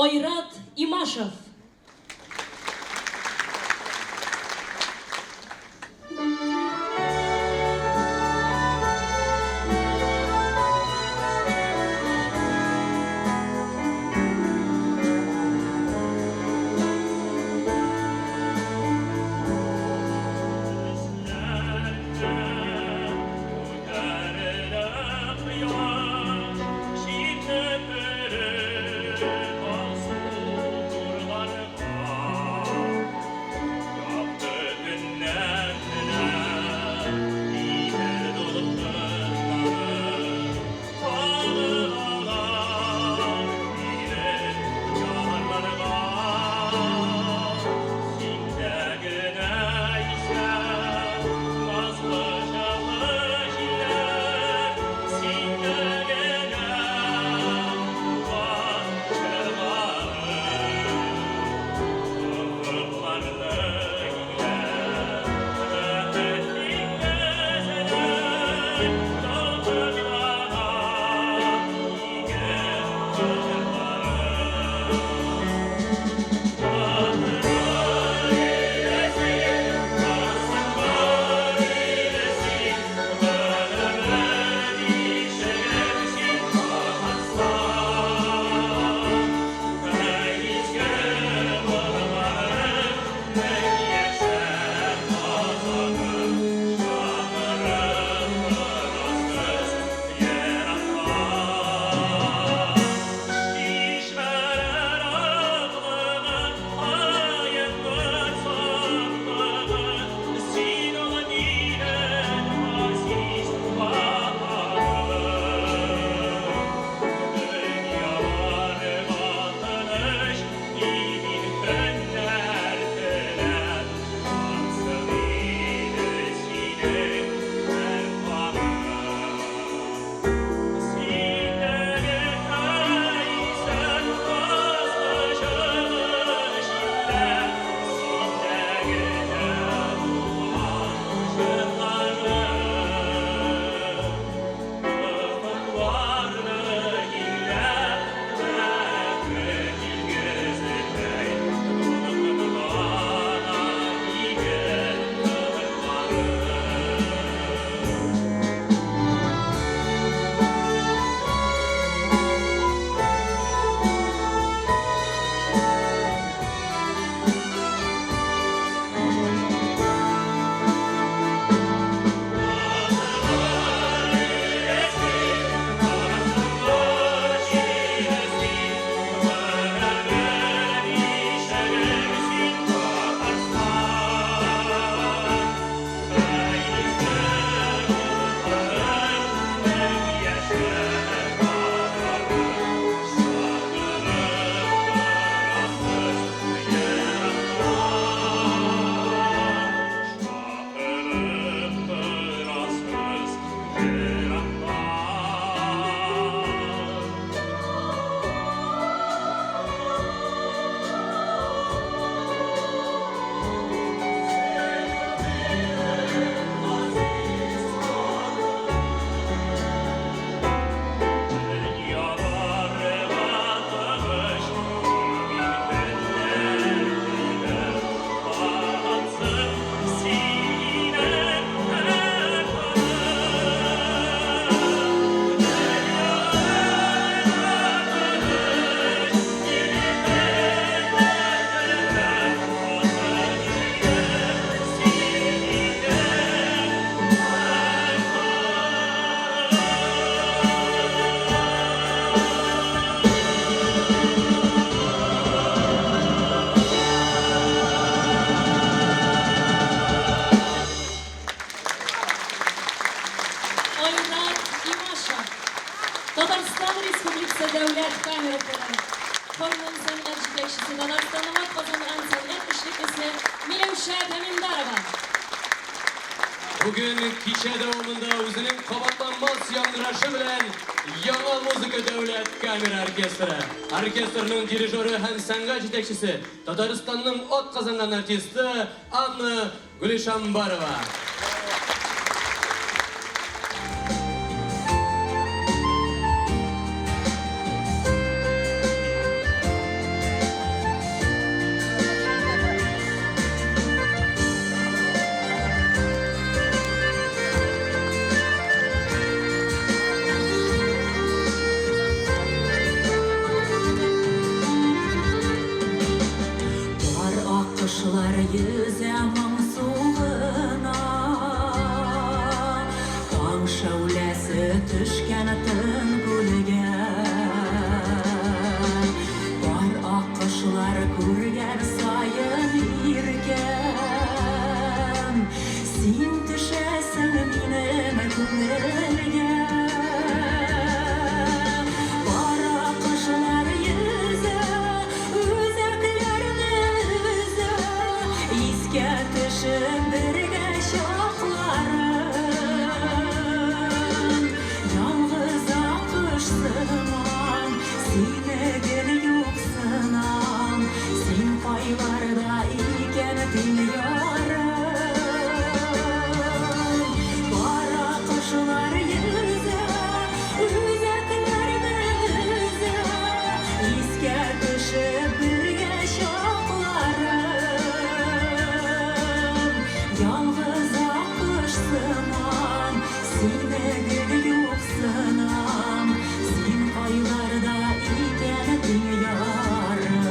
Oyrat Imashov. Tatariston Respublikasi Davlat kamera ko'radi. Qonun san'at yetakchisi Dadastanova qozongan san'at ishlikasi Milevsha Tamindarova. Bugün kecha davomida o'zining qabatlanmas yangirashi bilan Яңа музыка дәүләт камера оркестры. Оркестрның дирижеры һәм сәнгать җитәкчесе Татарстанның от казанган артисты Анна Гулишамбарова. Akışlar yüze mangsuğuna Taң şəuləsi düşkən tın gülüge Var akışlar görgən sayın irgən Sin düşəsən minəm күңелге Var akışlar yüze Düşün birge şaklarım Yalnız akışsınam Sinegin yoksunam Sin paylarda iken dinliyorum Var akışlar yüze Üzeklerine yüze İske düşün birge şaklarım Yalnız akışsınam, sinegin yoksunam Sin paylarda iken dünyarım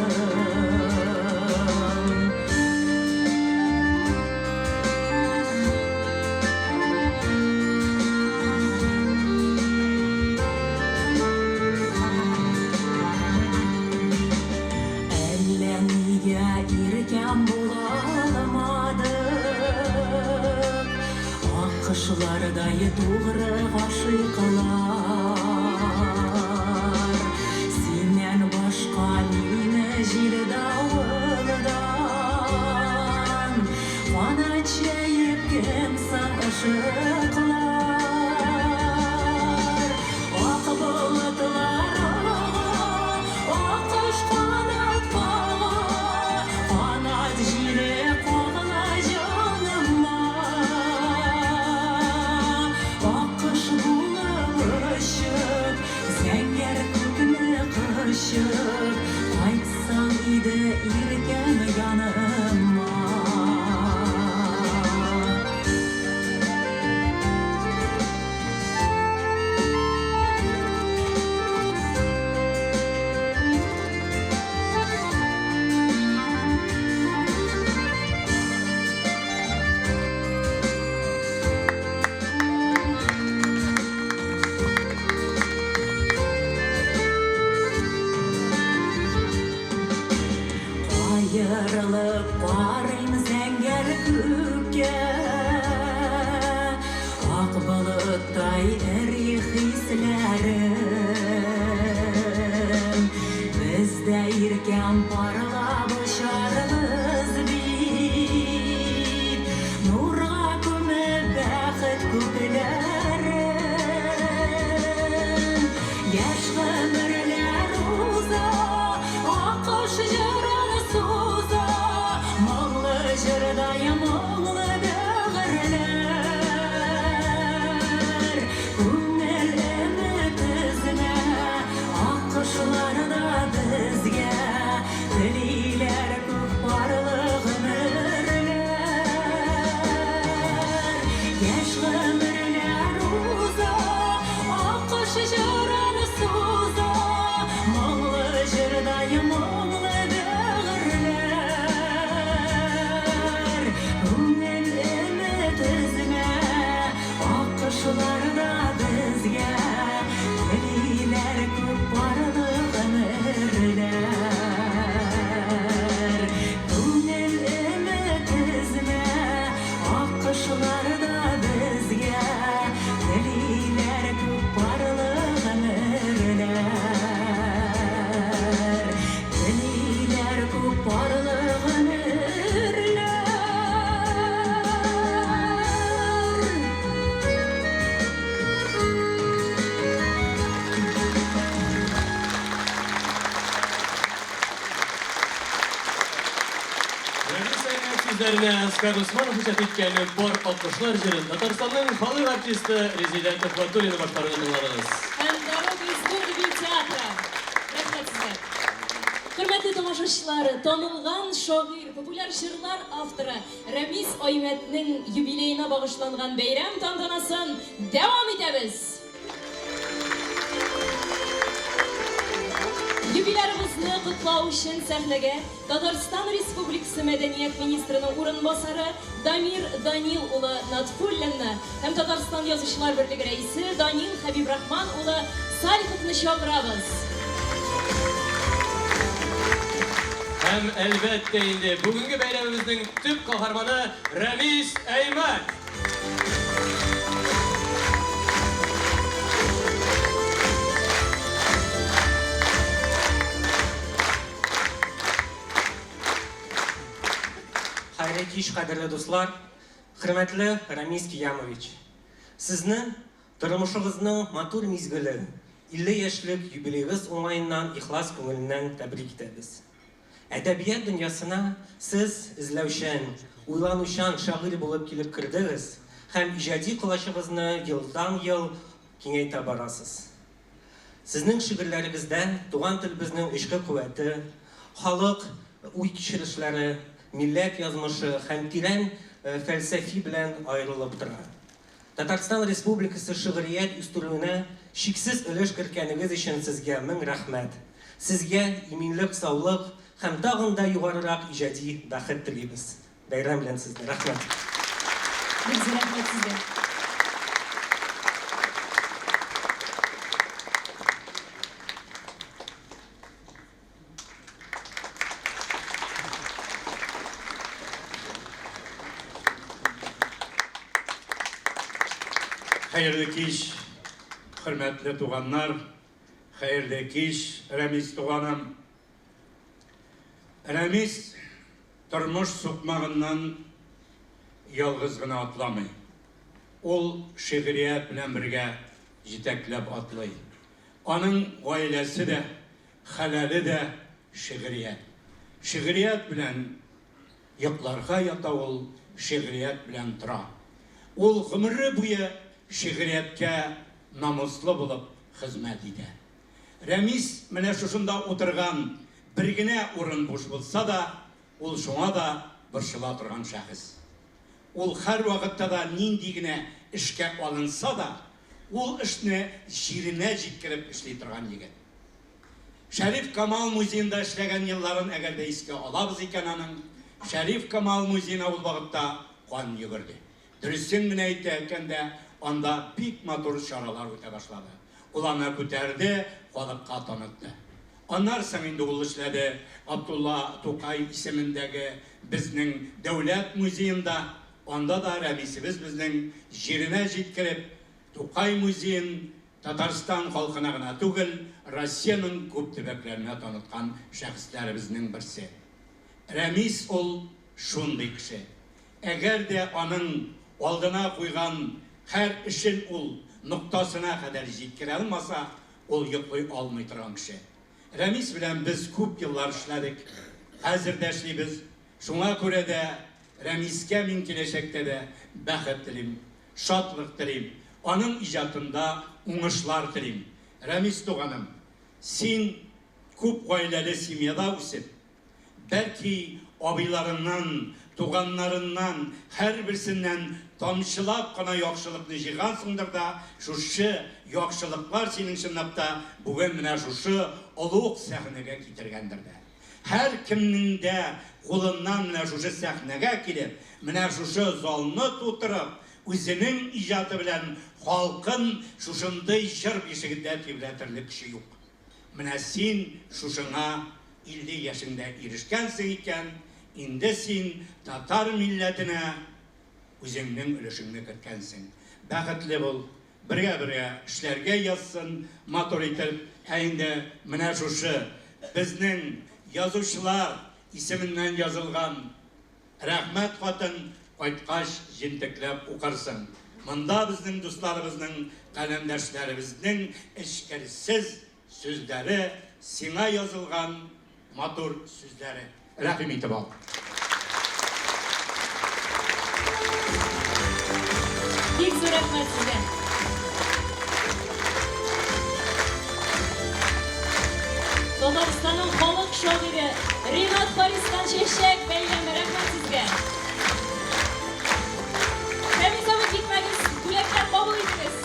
Әллә нигә иркән булалмадык Акышлардай тугры гашыйкалар Синнән башка мине җил давылдан Кана чәеп кем соң ышыклар Ак болытлар акыш канат бала Канат җиле кагыла җаныма Акыш булып очып, зәңгәр күкне кышып Кайтсаң иде иркән яныма Ayrılıp varayım zəngər күккә Ак bulutтай эри хисләрем Бездә иркән parlap очарбыз бит Нурга күмеп бәхет күпләрен Яшь гомерләр уза Акыш җырын суза Моңлы җырдай моңлы бәгырьләр Күңел өмет үзенә Акышларда безгә Тел Рәмис Сәйнәт сүзләренә Оскар Усманов иҗат иткән «Бар алкышлар» җырын Татарстанның халык артисты Резеда Тәфватуллина башкаруын тыңладыгыз. Һәм Дорога из Гурби театры. Рәхмәт сезгә. Хөрмәтле тамашачылар, танылган шагыйрь, популяр җырлар авторы Рәмис Аймәтнең юбилеена багышланган бәйрәм тантанасын дәвам итәбез. Юбилярыбызны котлау өчен сәхнәгә Татарстан Республикасы Мәдәният министрының урынбасары Дамир Данил улы Натфуллинны һәм Татарстан Язучылар берлеге рәисе Данил Хәбибрахман улы Салиховны чакырабыз. Һәм әлбәттә инде бүгенге бәйрәмебезнең төп каһарманы Рәмис Әймәт. Хәйрле кич, кадерле дуслар, хөрмәтле Рамис Киямович. Сезне тормышыгызның матур мизгеле, 50 яшьлек юбилейгыз уңаеннан ихлас күңеленнән тәбрик итәбез. Әдәбият дөньясына сез эзләүчән, уйланучан шагыйрь булып килеп кирдегез һәм иҗади кылачыгызны елдан-ел киңәйтә барасыз. Сезнең шигырьләрегездә туган телебезнең эчке куәте, халык уй кичерешләре, милләт язмышы һәм тирән фәлсәфи белән аерылып тора. Татарстан Республикасы шигърият үстерүенә шиксез өлеш керткәнегез өчен сезгә мең рәхмәт. Сезгә иминлек, саулык һәм тагын да югарырак иҗади бәхет телибез. Бәйрәм белән сезгә рәхмәт. Бик рәхмәт сезгә. Хәерле кич, хөрмәтле туганнар, хәерле кич, Рәмис туганым. Рәмис тормыш сукмагыннан ялгыз гына атламый. Ул шигърият белән бергә җитәкләп атлый. Аның гаиләсе дә, хәләле дә шигърият. Шигърият белән йокларга ята ул, шигърият белән тора. Ул гомере буе шигърияткә намуслы булып хезмәт итә. Рәмис менә шушында утырган бер генә урын буш булса да, ул шуңа да борчыла торган шәхес. Ул һәр вакытта да нинди генә эшкә алынса да, ул эшне җиренә җиткереп эшли торган егет. Шәриф Камал музеенда эшләгән елларын әгәр дә искә алабыз икән аның, Шәриф Камал музеена ул вакытта кан йөгерде. Дөресен генә әйткәндә, анда бик матур чаралар үтә башлады. Ул аны күтәрде, халыкка танытты. Аннан соң инде ул эшләде Абдулла Тукай исемендәге безнең дәүләт музеенда. Анда да Рәмисебез безнең җиренә җиткереп, Тукай музеен Татарстан халкына гына түгел, Россиянең күп төбәкләренә таныткан шәхесләребезнең берсе. Рәмис ул шундый кеше. Әгәр дә аның алдына куйган һәр эшен ул нуктасына кадәр җиткерә алмаса, ул йоклый алмый торган кеше. Рәмис белән без күп еллар эшләдек. Хәзер дә эшлибез. Шуңа күрә дә Рәмискә мин киләчәктә дә бәхет телим, шатлык телим. Аның иҗатында уңышлар телим. Рәмис туганым, син күп гаиләле семьяда үсеп, бәлки абыйларыңнан, туганнарыңнан, һәрберсеннән тамчылап кына яхшылыкны җыйгансыңдыр да, шушы яхшылыклар синең чынлапта бүген менә шушы олуг сәхнәгә китергәндер дә. Һәр кемнең дә кулыннан менә шушы сәхнәгә килеп, менә шушы залны тутырып, үзенең иҗаты белән халкын шушындый җыр бишегендә тибрәтерлек кеше юк. Менә син шушыңа 50 яшендә ирешкәнсең икән, инде син татар милләтенә үзеңнең өлешеңне керткәнсең. Бәхетле бул, бергә-бергә эшләргә язсын, матур итеп. Инде менә шушы безнең язучылар исеменнән язылган рәхмәт хатын кайткач җентекләп укырсың. Монда безнең дусларыбызның, каләмдәшләребезнең эчкерсез сүзләре, сиңа язылган матур сүзләре. Рәхим итеп ал. Бик зур рәхмәт сезгә. Татарстанның халык шагыйре Ринат Харистан Чәчәк бәйрәме, рәхмәт сезгә. Тәмизләү китмәгез, бүләкләр кабул итегез.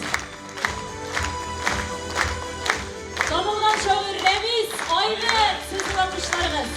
Танылган шагыйр Рәмис Айныр, сезнең алкышларыгыз.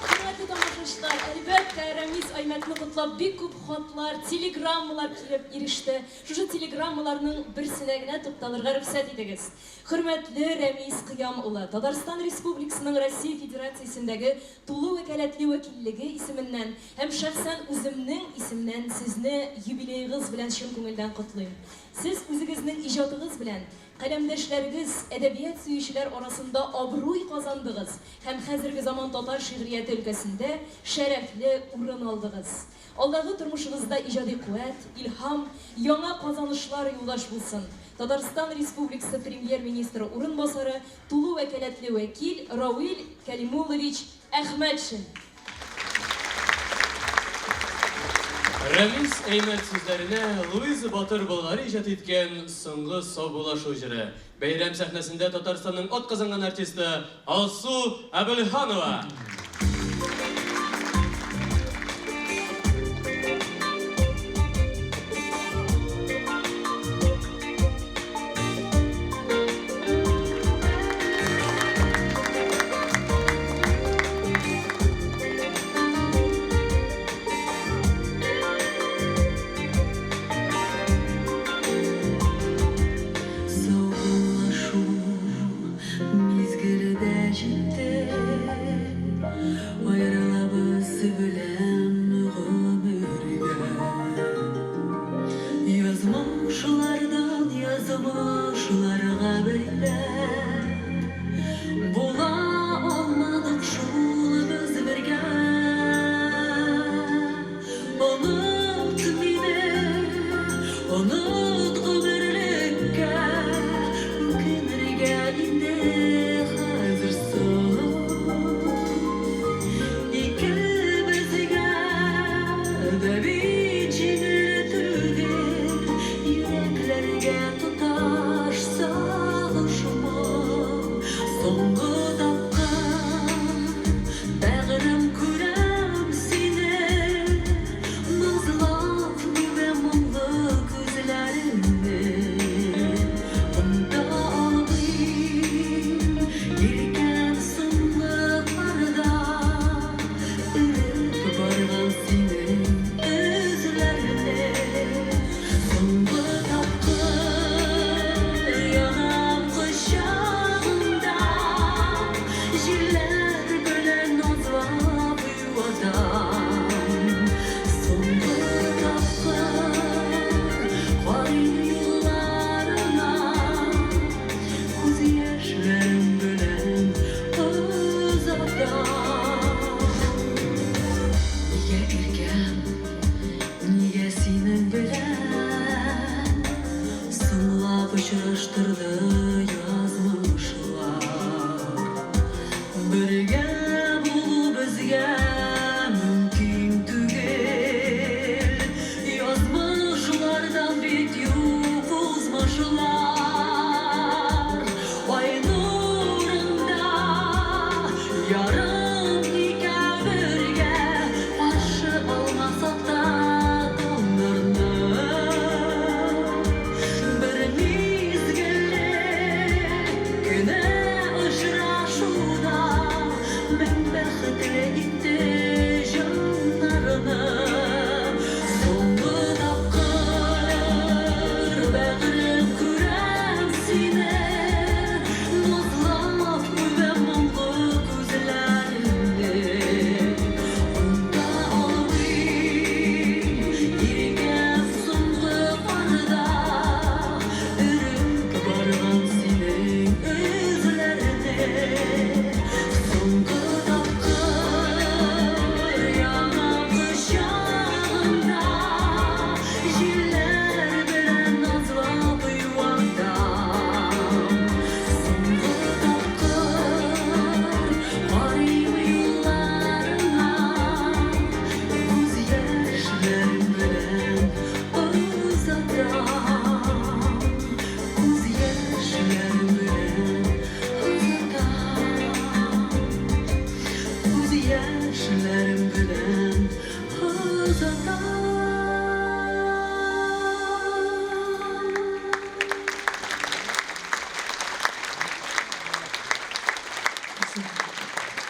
Хөрмәтле тамашачылар, әлбәттә Рәмис Айнырны котлап бик күп хатлар, телеграммалар килеп иреште. Шушы телеграммаларның берсенә генә тукталырга рөхсәт итегез. Хөрмәтле Рәмис Кыям улы, Татарстан Республикасының Россия Федерациясендәге тулы вәкаләтле вәкиллеге исеменнән һәм шәхсән үземнең исемнән сезне юбилеегыз белән чын күңелдән котлыйм. Сез үзегезнең иҗатыгыз белән каләмдәшләрегез, әдәбият сөючеләр арасында абруй казандыгыз һәм хәзерге заман татар шигърияте өлкәсендә шәрәфле урын алдыгыз. Алдагы тормышыгызда иҗади куәт, илһам, яңа казанышлар юлдаш булсын. Татарстан Республикасы Премьер-министры урынбасары, тулы вәкаләтле вәкил Рауил Кәлимуллович Әхмәтшин. Рәмис Әймәт сүзләренә Луиза Батыр Болгар иҗат иткән соңгы саубуллашу җыры. Бәйрәм сәхнәсендә Татарстанның атказанган артисты Алсу Әбелханова. Саубуллашу мизгеле дә җитте.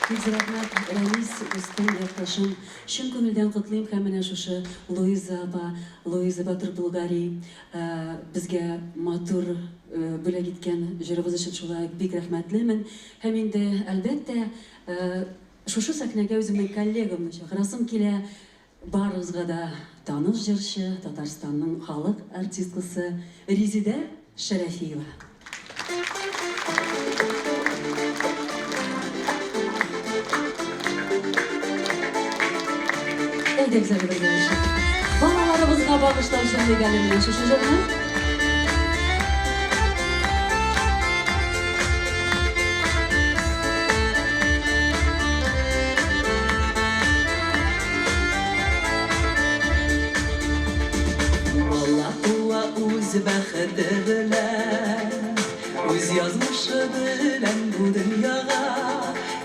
Бик рәхмәт, Рәмис үскән якташым. Чын күңелдән котлыйм һәм менә шушы Луиза Батыр Булгари безгә матур бүләк иткән җырыбыз өчен шулай бик рәхмәтлемен. Һәм инде әлбәттә шушы сәхнәгә үземнең коллегамны чакырасым килә. Барыгызга да таныш җырчы, Татарстанның халык артисткасы Резида Шәрәфиева. Әйдәгез әле бергә яшәп. Балаларыбызга багышлаучы дигәнемне шушы җырны. Үз бәхете белән, үз язмышы белән бу дөньяга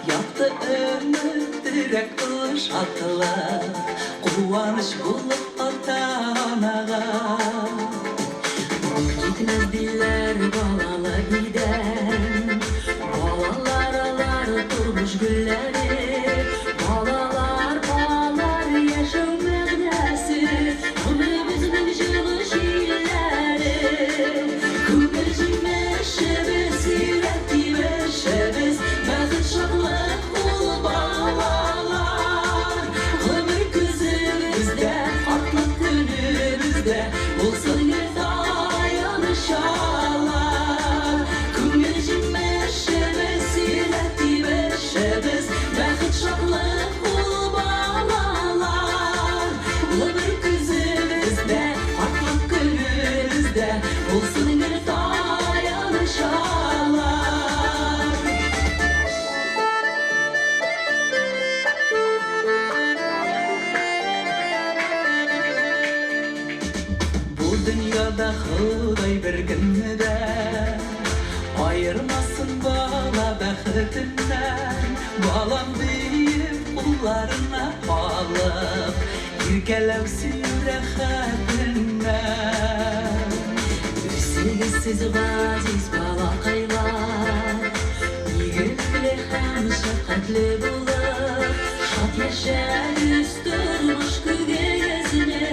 якты өмет терәк шатлык, куаныч булып ата-анага. Китмәс диләр балалы бидән, балалар алар тормыш гөлләре, балалар яшәү мәгънәсе, гомеребезнең җылы җилләре. Күңел җимешебез, йөрәк тибешебез, бәхет шатлык ул балалар. Гомер күзебездә, картлык көнебездә, булсын таянышалар. Күңел җимешебез, йөрәк тибешебез, бәхет шатлык ул балалар. Гомер күзебездә, картлык көнебездә, булсын таянышалар. Бу дөньяда Ходай бер көнне дә аермасын бала бәхетеннән. Балам диеп кулларына алып, иркәләүсен рәхәтеннән. Үсегезсез газиз балакайлар, игелекле һәм шәфкатьле булып, шат яшәгез тормыш күгәзенә,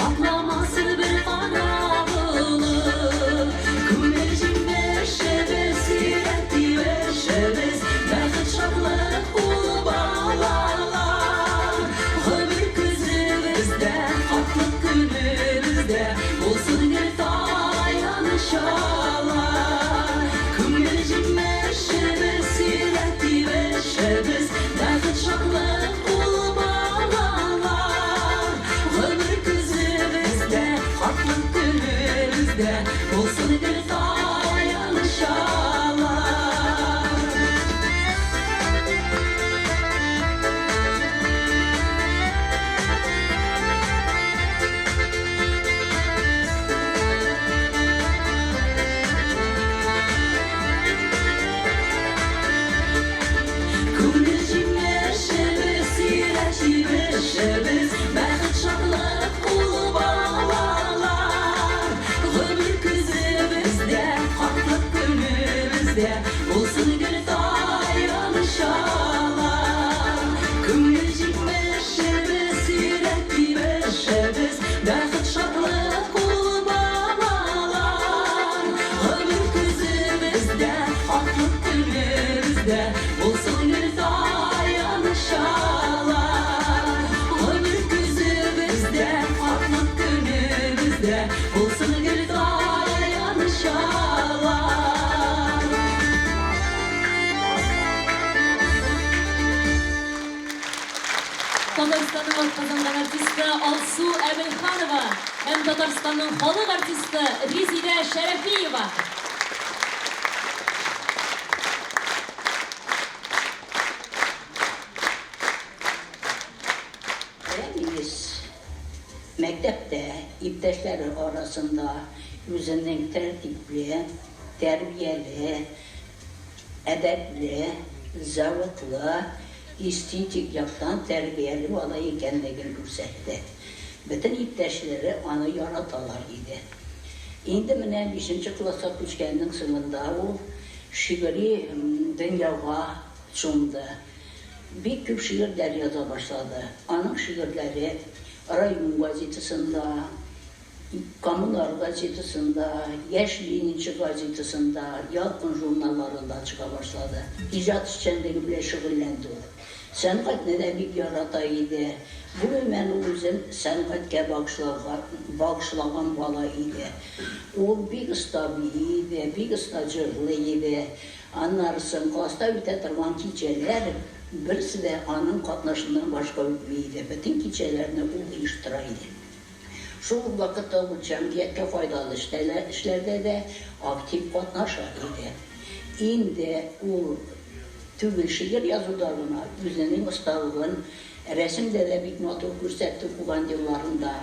атламасын бер кара булып. Күңел җимешебез, йөрәк тибешебез, бәхет шатлык ул балалар. Гомер күзебездә, картлык көнебездә, булсын таянышалар. Күңел җимешебез, йөрәк тибешебез, бәхет шатлык ул балалар. Гомер күзебездә, картлык көнебездә, булсын таянышалар. Күңел җимешебез, йөрәк тибешебез, бәхет шатлык ул балалар. Гомер күзебездә, картлык көнебездә, булсын таянышалар. Күңел җимешебез, йөрәк тибешебез, бәхет шатлык ул балалар. Гомер күзебездә, картлык көнебездә, булсын таянышалар. Гомер күзебездә, картлык көнебездә, булсын таянышалар. Татарстанның атказанган артисты Алсу Әбелханова һәм Татарстанның халык артисты Резида Шәрәфиева. Рәмис мәктәптә иптәшләре арасында үзенең тәртипле, тәрбияле, әдәпле, заводлы, эстетик яктан тәрбияле бала икәнлеген күрсәтте. Бөтен иптәшләре аны яраталар иде. Инде менә 5нче класска күчкәннең соңында ул шигъри дөньяга чумды. bir küp şiirler yaza başladı. Onun şiirleri Raymun gazetesinde, Kamular gazetesinde, Yaşlıyınçı gazetesinde, Yalkın jurnallarında çıka başladı. İcat içindeki bile şıgillendi o. Sənqət nədə bir yarataydı. Bugün mən özüm sənqətə bağışlanan bala idi. O bir ıstabi idi, bir ıstacırlı idi. Anlarsın, klasta ötədirgan keçələr, birisi də anın qatnaşından başqa ötməydi. Bütün keçələrini o iştiraydı. Şu vaxtda bu cəmiyyətə faydalı işlərdə də aktiv qatnaşar idi. İndi o tügül şiir yazılarına, özünün ustalığın, resimde de bir notu gösterdi kulan yıllarında.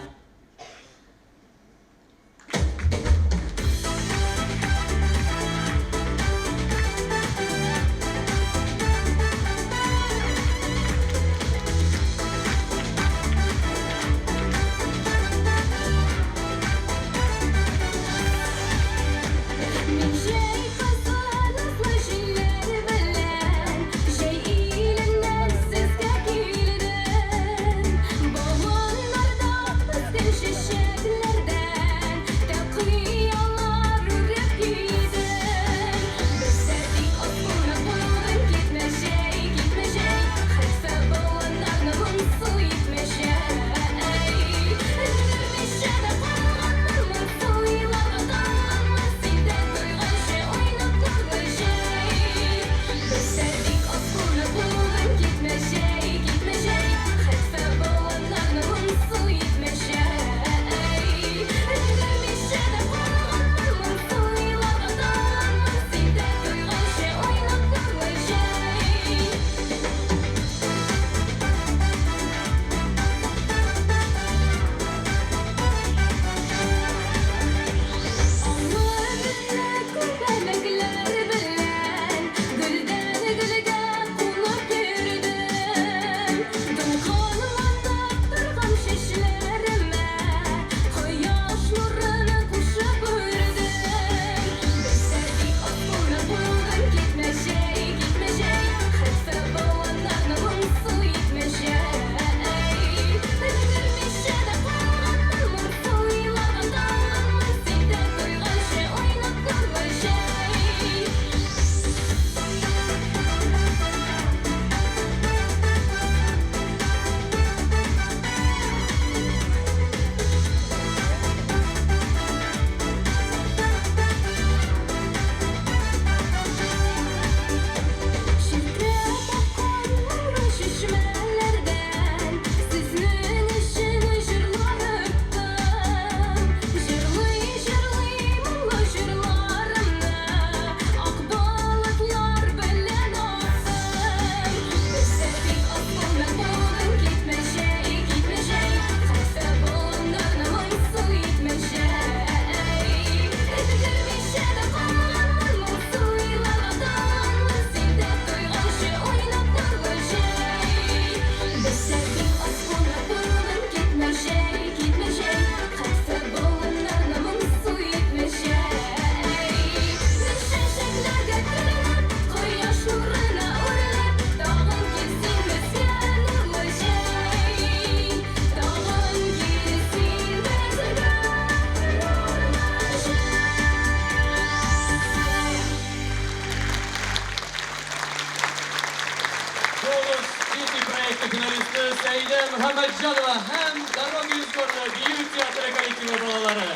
Muhammadjanova hem Daroga Yuzkorni Biyut teatri kollektivi bolalari.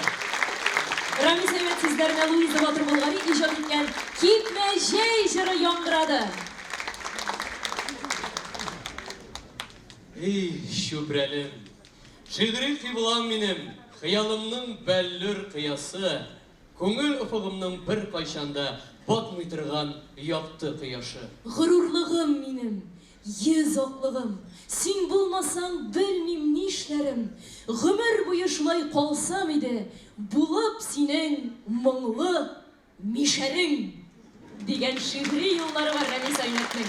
Ramiz Aymat sizlarga Luiza Botirbulg'ari ijod etgan Ketma Jay jiri yondiradi. Ey şübrelim, şiiri kıblam benim, hıyalımның bellür kıyası, көңіл ufugumның bir kayşanda batmay turgan yaktı kıyaşı. Gururluğum benim, yüz oklığım, sen bulmasan bilmem ne işlerim, ömür boyu şulay kalsam idi, bulup senin мұңлы мишерің деген şiiri yolları var Ramiz Aymat'ның.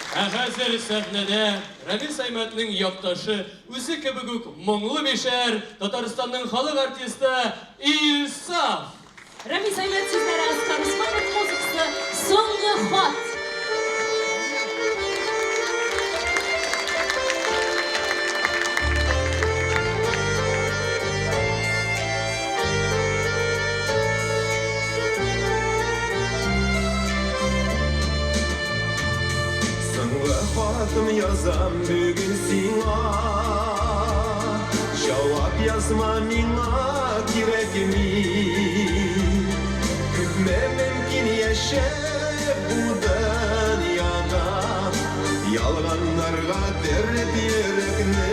Hozir sahnada Ramiz Aymat'ның yaktaşı, o'zi kabi мұңлы mishar, Tataristonning xalq artisti İlsaf. Ramiz Aymat sizlere Asqar Usmonov muzikasi So'nggi xat. хатым язам бүгін сиңа, жауап язма миңа керегіме. Күтме мөмкин яшәп бу дөньяда, ялганларга дәрт йөрәкне.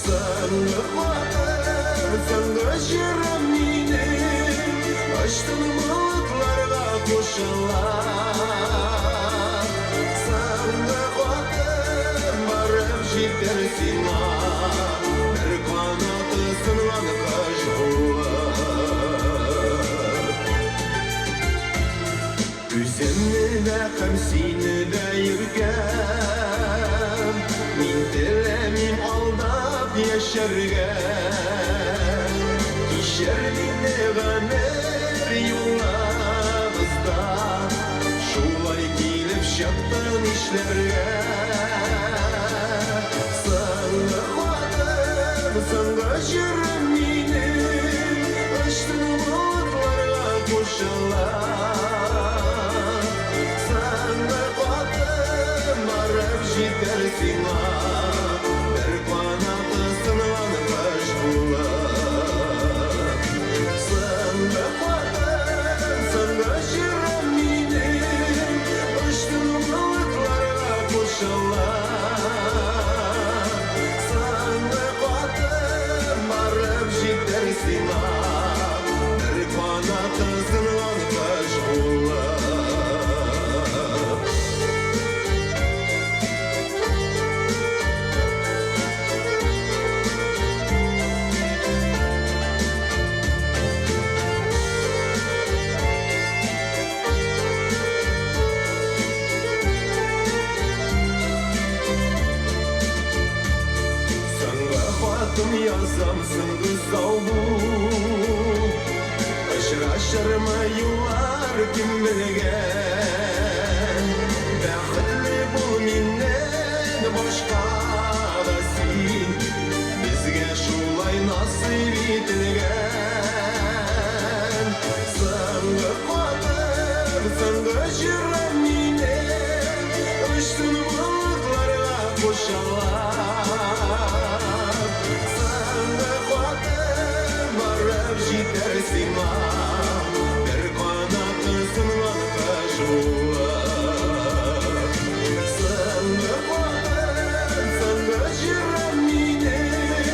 Соңгы хатым, соңгы җырым минем, ачтым болытларга кушылар. Соңгы хатым барып җитәр сиңа, бер канаты сынган кош булып. Үземне дә һәм сине дә йөргән, мин теләмим алдап яшәргә. Кичер мине гомер юлларыбызда, шулай килеп чыктың эшләргә. Соңгы хатым, соңгы җырым минем, ачтым болытларга кушылар. Соңгы хатым барып җитәр сиңа, бер канаты сынган кош булып. Соңгы хатым, соңгы җырым минем, ачтым болытларга кушылар. Соңгы хатым барып җитәр сиңа, бер канаты сынган кош булып. Соңгы хатым язам, соңгы сау бул, очрашырмы юллар кем белгән. Бәхетле бул миннән башка да син, безгә шулай насыйп ителгән. Соңгы хатым, соңгы җырым минем, ачтым болытларга кушылар. Соңгы хатым барып җитәр сиңа, бер канаты сынган кош булып. Соңгы хатым, соңгы җырым минем,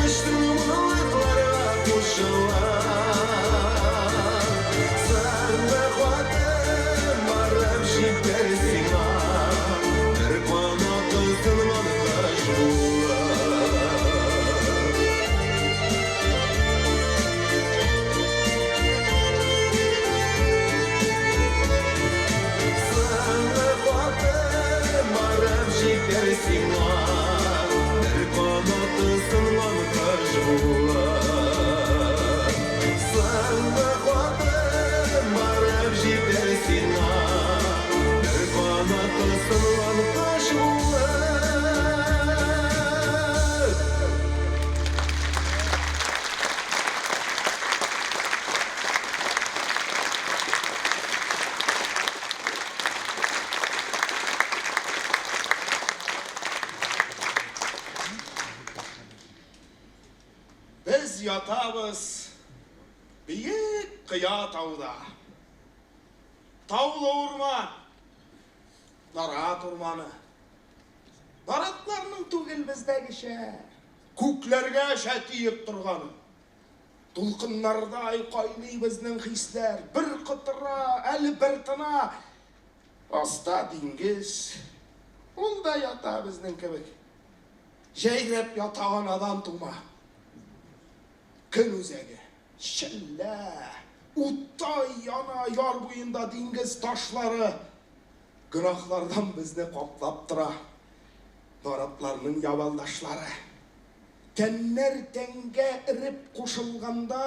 ачтым болытларга кушылар. Соңгы хатым барып җитәр сиңа, бер канаты сынган кош булып. Соңгы хатым барып җитәр сиңа, бер канаты сынган кош булып. Соңгы хатым барып җитәр сиңа, бер канаты сынган кош булып. Biz ятабыз биек кыя тауда. Таулы урман, Нарат урманы. Наратларның түгел бездәгечә, күкләргә шәтиеп торганы. Дулкыннарда айкайный безнең хисләр, бер кытыра, әле бер тына. Аста диңгез, ул да ята безнең кебек. Җәйрәп ятаган адам тума. Көн үзәге, шәллә, уттай яна яр буенда диңгез ташлары. Гынахлардан безне каплап тора. Наратларның ябалдашлары. Тәннәр тәнгә иреп кушылганда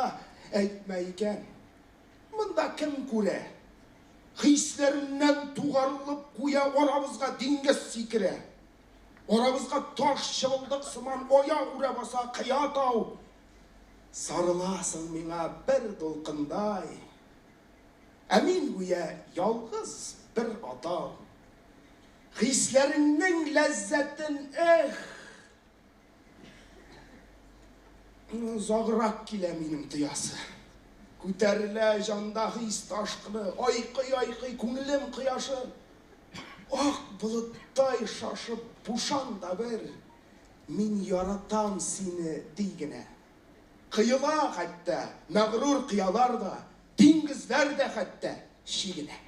әйтмә икән. Монда кем күрә? Хисләреннән тугарылып куя арабызга диңгез сикерә. Арабызга таш чыбылдык сыман оя үрә баса кыя тау. Сарыласың миңа бер дулкындай. Ә мин гүя ялгыз бер атау. Hislerinden lezzetin Zagrak kile minim tıyası. Küterile janda his taşkını, aykıy künlüm kıyaşı. Ah bulutтай şaşıp puşan da bir, min yaratam seni digine. Kıyıla hatta, mağrur kıyalar da, dingizler de hatta şiğine.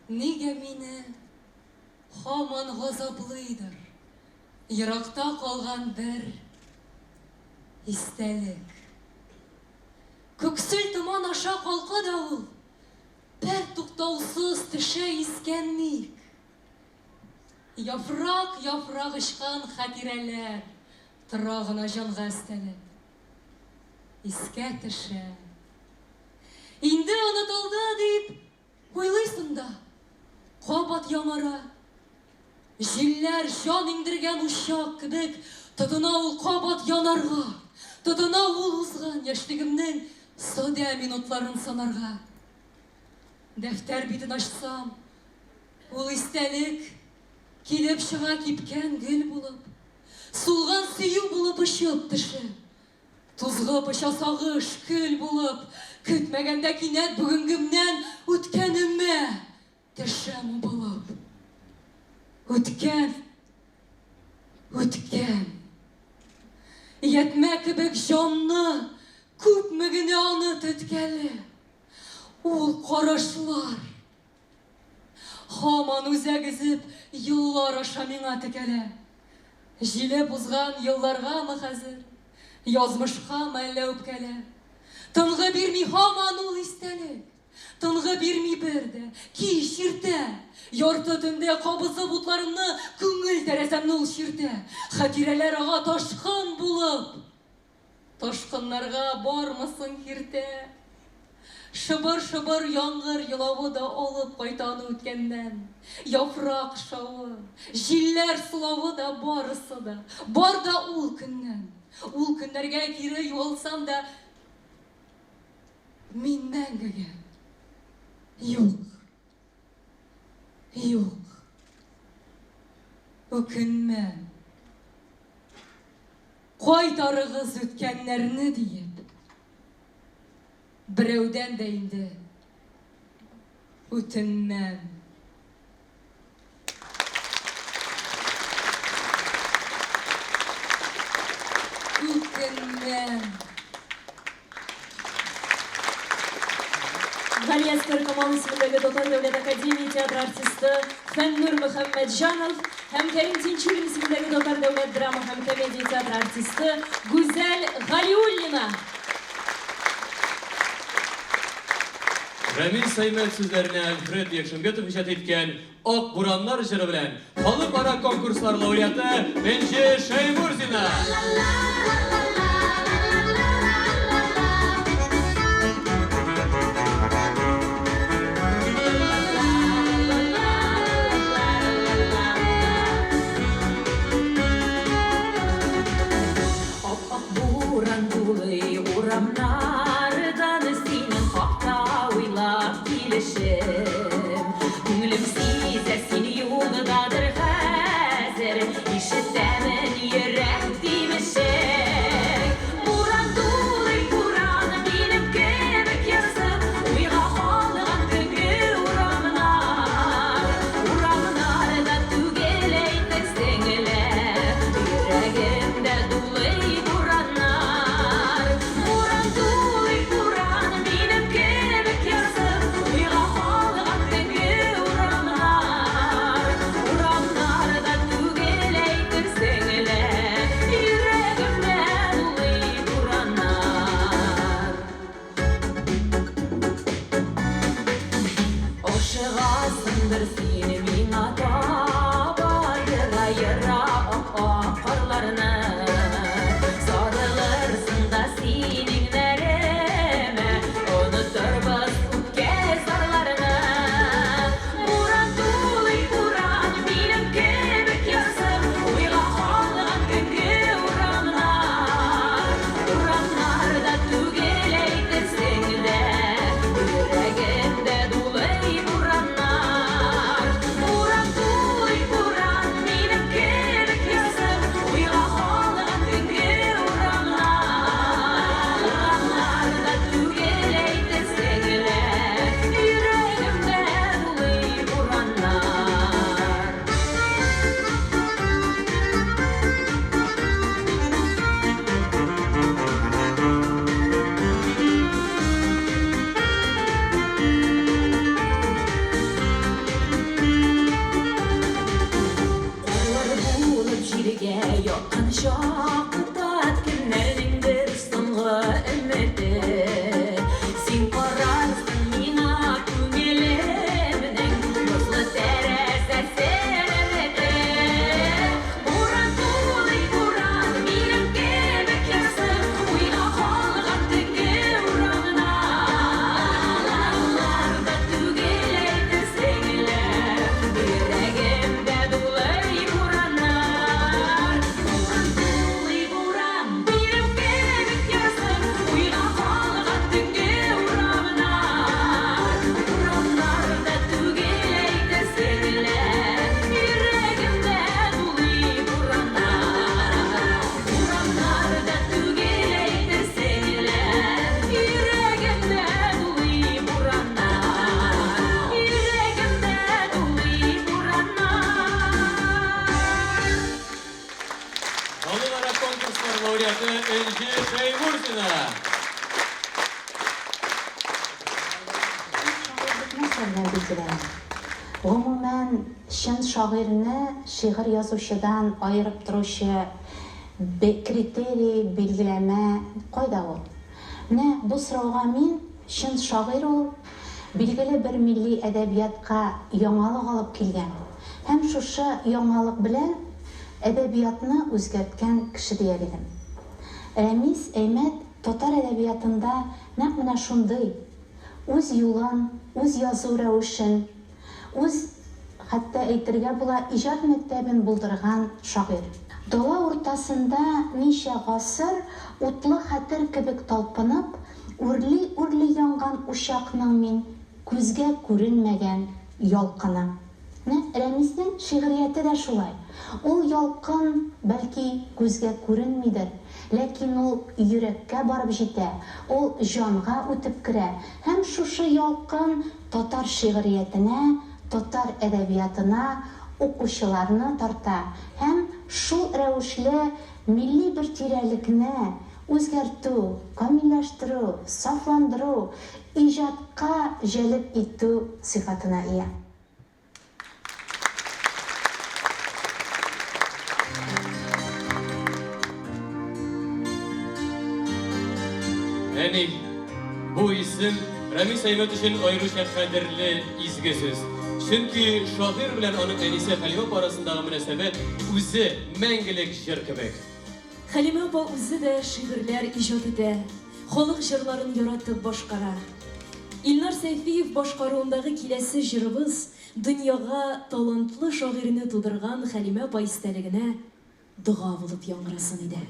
Неге мені хаман ғазаплыйдыр, Иракта қалған бір истелік. Көксіл тұман аша қалқа да ул, бір туқтаусыз түші искенмек. Яфрак ұшқан хатирелер, тұрағына жанға істелік. Иске түші. Инді ұнытылды deyip, ойлайсың да, қабат яңара. Жиллер жан иңдірген ұшақ кібік, тұтына ул қабат янарға, тұтына ул ұзған яшілігімнің сода минутларын санарға. Дәфтер бетін ашсам, ул истелік келіп шыға кипкен гүл болып, сулған сүйу болып ұшып түші. Тұзғып ұшасағыш күл болып, күтмәгәндә кинәт бүгінгімнен үткәнімме түшім болып. Үткен. Етмә кебек жанны, күп мөгіне аны түткәлі. Ул қарашлар. Хаман үзәгізіп, йыллар аша миңа тікәлі. Жиле бұзған йылларға мы хәзір, язмышқа мәлі өпкәлі. Тынғы бірмей хаман ул истәлік. Тынғы бірмей бірді, ки ширтә. Ярты түнде қабызы бұтларымны күңіл тәрәзәмні ул ширтә. Хатирәләр аға ташқын болып. Ташқынларға бармысын киртә. Шыбыр яңғыр йылауы да алып қайтаны үткәннән. Яфрак шауы, җилләр сылауы да барысы да. Бар да ул көннән. Ул көннәргә кире юалсам да, мин мәңгегә. Юк. Өкінмәм. Қайтарығыз өткәннәрні дейіп. Біреуден де инде өтінмәм. Галияскер Камал исемендәге Татар дәүләт академия театры артисты Фәннур Мөхәммәтҗанов һәм Кәрим Тинчурин исемендәге Татар дәүләт драма һәм комедия театры артисты Гүзәл Галиуллина. Рамил Саймәт сүзләренә Альфред Якшымбетов иҗат иткән «Ак бураннар» җыры белән халыкара конкурслар лауреаты Энҗе Шәймурзина. Күңілім сизә сені юлдаdır хәзер, ишетәмен йөрәк тибешен. Буран тулый буран, минем кебек ярсып, уйга калган көңге урамнарда түгел әйтек сеңләп, йөрәгемдә дулый бураннар. Буран Шаймурзина. Гомумән, шын шагыйрьне шигырь язучыдан айырып торучы критерий, билгеләмә кайда ул? Менә бу сорауга мин, шын шагыйрь ул, билгеле бер милли әдәбиятка яңалык алып килгән. Һәм шушы яңалык белән әдәбиятны үзгәрткән кеше дияр идем. Рәмис Әймәт татар әдәбиятында нәкъ менә шундый үз юлын, үз язу рәвешен, үз хәтта әйтергә була иҗат мәктәбен булдырган шагыйрь. Дала уртасында ничә гасыр утлы хәтер кебек талпынып, үрли янган учакның мин күзгә күренмәгән ялкыны. Рәмиснең шигърияте дә шулай. Ул ялкын бәлки күзгә күренмидер, ләкин ул йөрәккә барып җитә, ул җанга үтеп керә. Һәм шушы ялкын татар шигъриятенә, татар әдәбиятына укучыларны тарта. Һәм шул рәвешле милли бер тирәлекне үзгәртү, камилләштерү, сафландыру, иҗатка җәлеп итү сыйфатына ия. Әни, бу исем Рәмис Әймәт өчен аеруча кадерле изге сүз. Чөнки шагыйрь белән аның әнисе Хәлимә арасындагы мөнәсәбәт үзе мәңгелек җыр кебек. Хәлимә апа үзе дә шигырьләр иҗат итә, халык җырларын яратып башкара. Илнар Сәйфиев башкаруындагы киләсе җырыбыз дөньяга талантлы шагыйрьне тудырган Хәлимә апа истәлегенә дуга булып яңгырасын иде.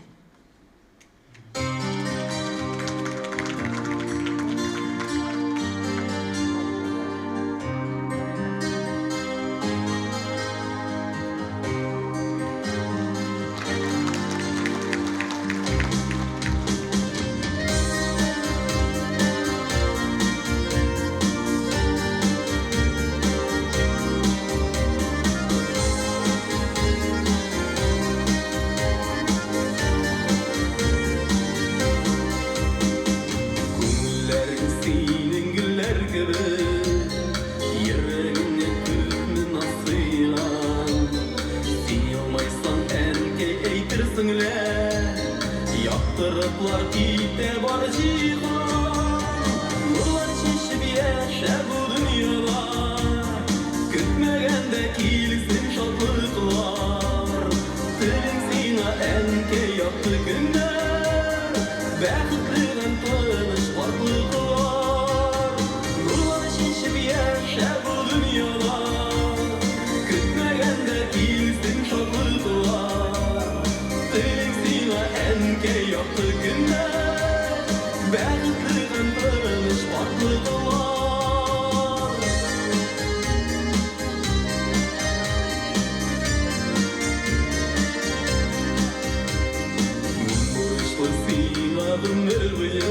Яктырыплар китә бар җиһан, нурлар чәчеп яшә бу дөньяда, көтмәгәндә килсен шатлыклар. Телең сиңа әнкәй якты көннәр, бәхетле һәм тыныч ваклыклар. Нурлар чәчеп яшә бу дөньяда, көтмәгәндә килсен шатлыклар. Телең сиңа әнкәй якты көннәр, бәхетле һәм тыныч ваклыклар. Бурычлы сиңа гомер буе,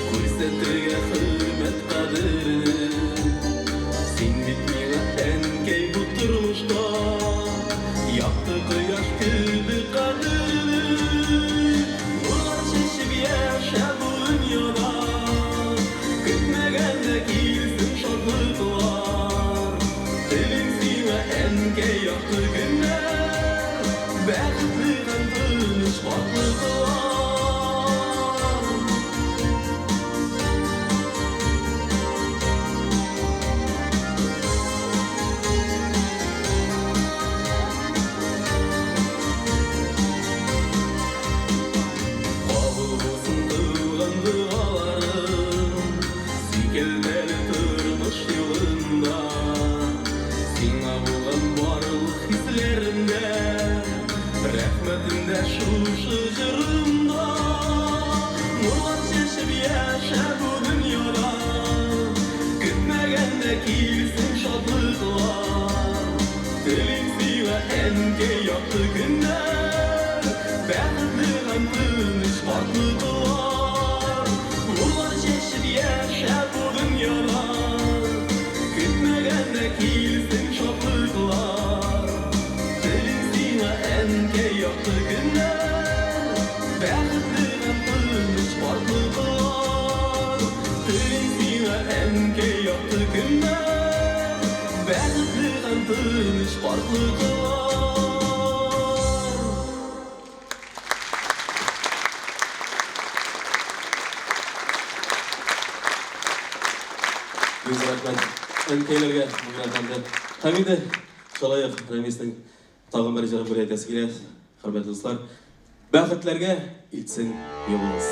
күрсәтергә хөрмәт кадерне. Син бит миңа әнкәй бу тормышта, якты кояш кебек кадерле. Нурлар чәчеп яшә бу дөньяда, көтмәгәндә килсен шатлыклар. Телең сиңа әнкәй якты көннәр, бәхетле һәм тыныч ваклыклар. Сикелдәре тормыш юлында, сиңа булган барлык хисләремдә, рәхмәтемдә шушы җырымда. Нурлар чәчеп яшә бу дөньяда, көтмәгәндә килсен шатлыклар. Телең сиңа әнкәй якты көннәр, бәхетле һәм тыныч ваклыклар. Нурлар чәчеп яшә бу дөньяда, көтмәгәндә килсен шатлыклар. Телең сиңа әнкәй якты көннәр, бәхетле yaqlı qılar. Biz rahmet önkeylerge bugün hamda. Hamide Şalayev Rames'in tağın bir jara buraya etesi keledi. Hürmetli dostlar, baqatlarga iltsin yolunuz.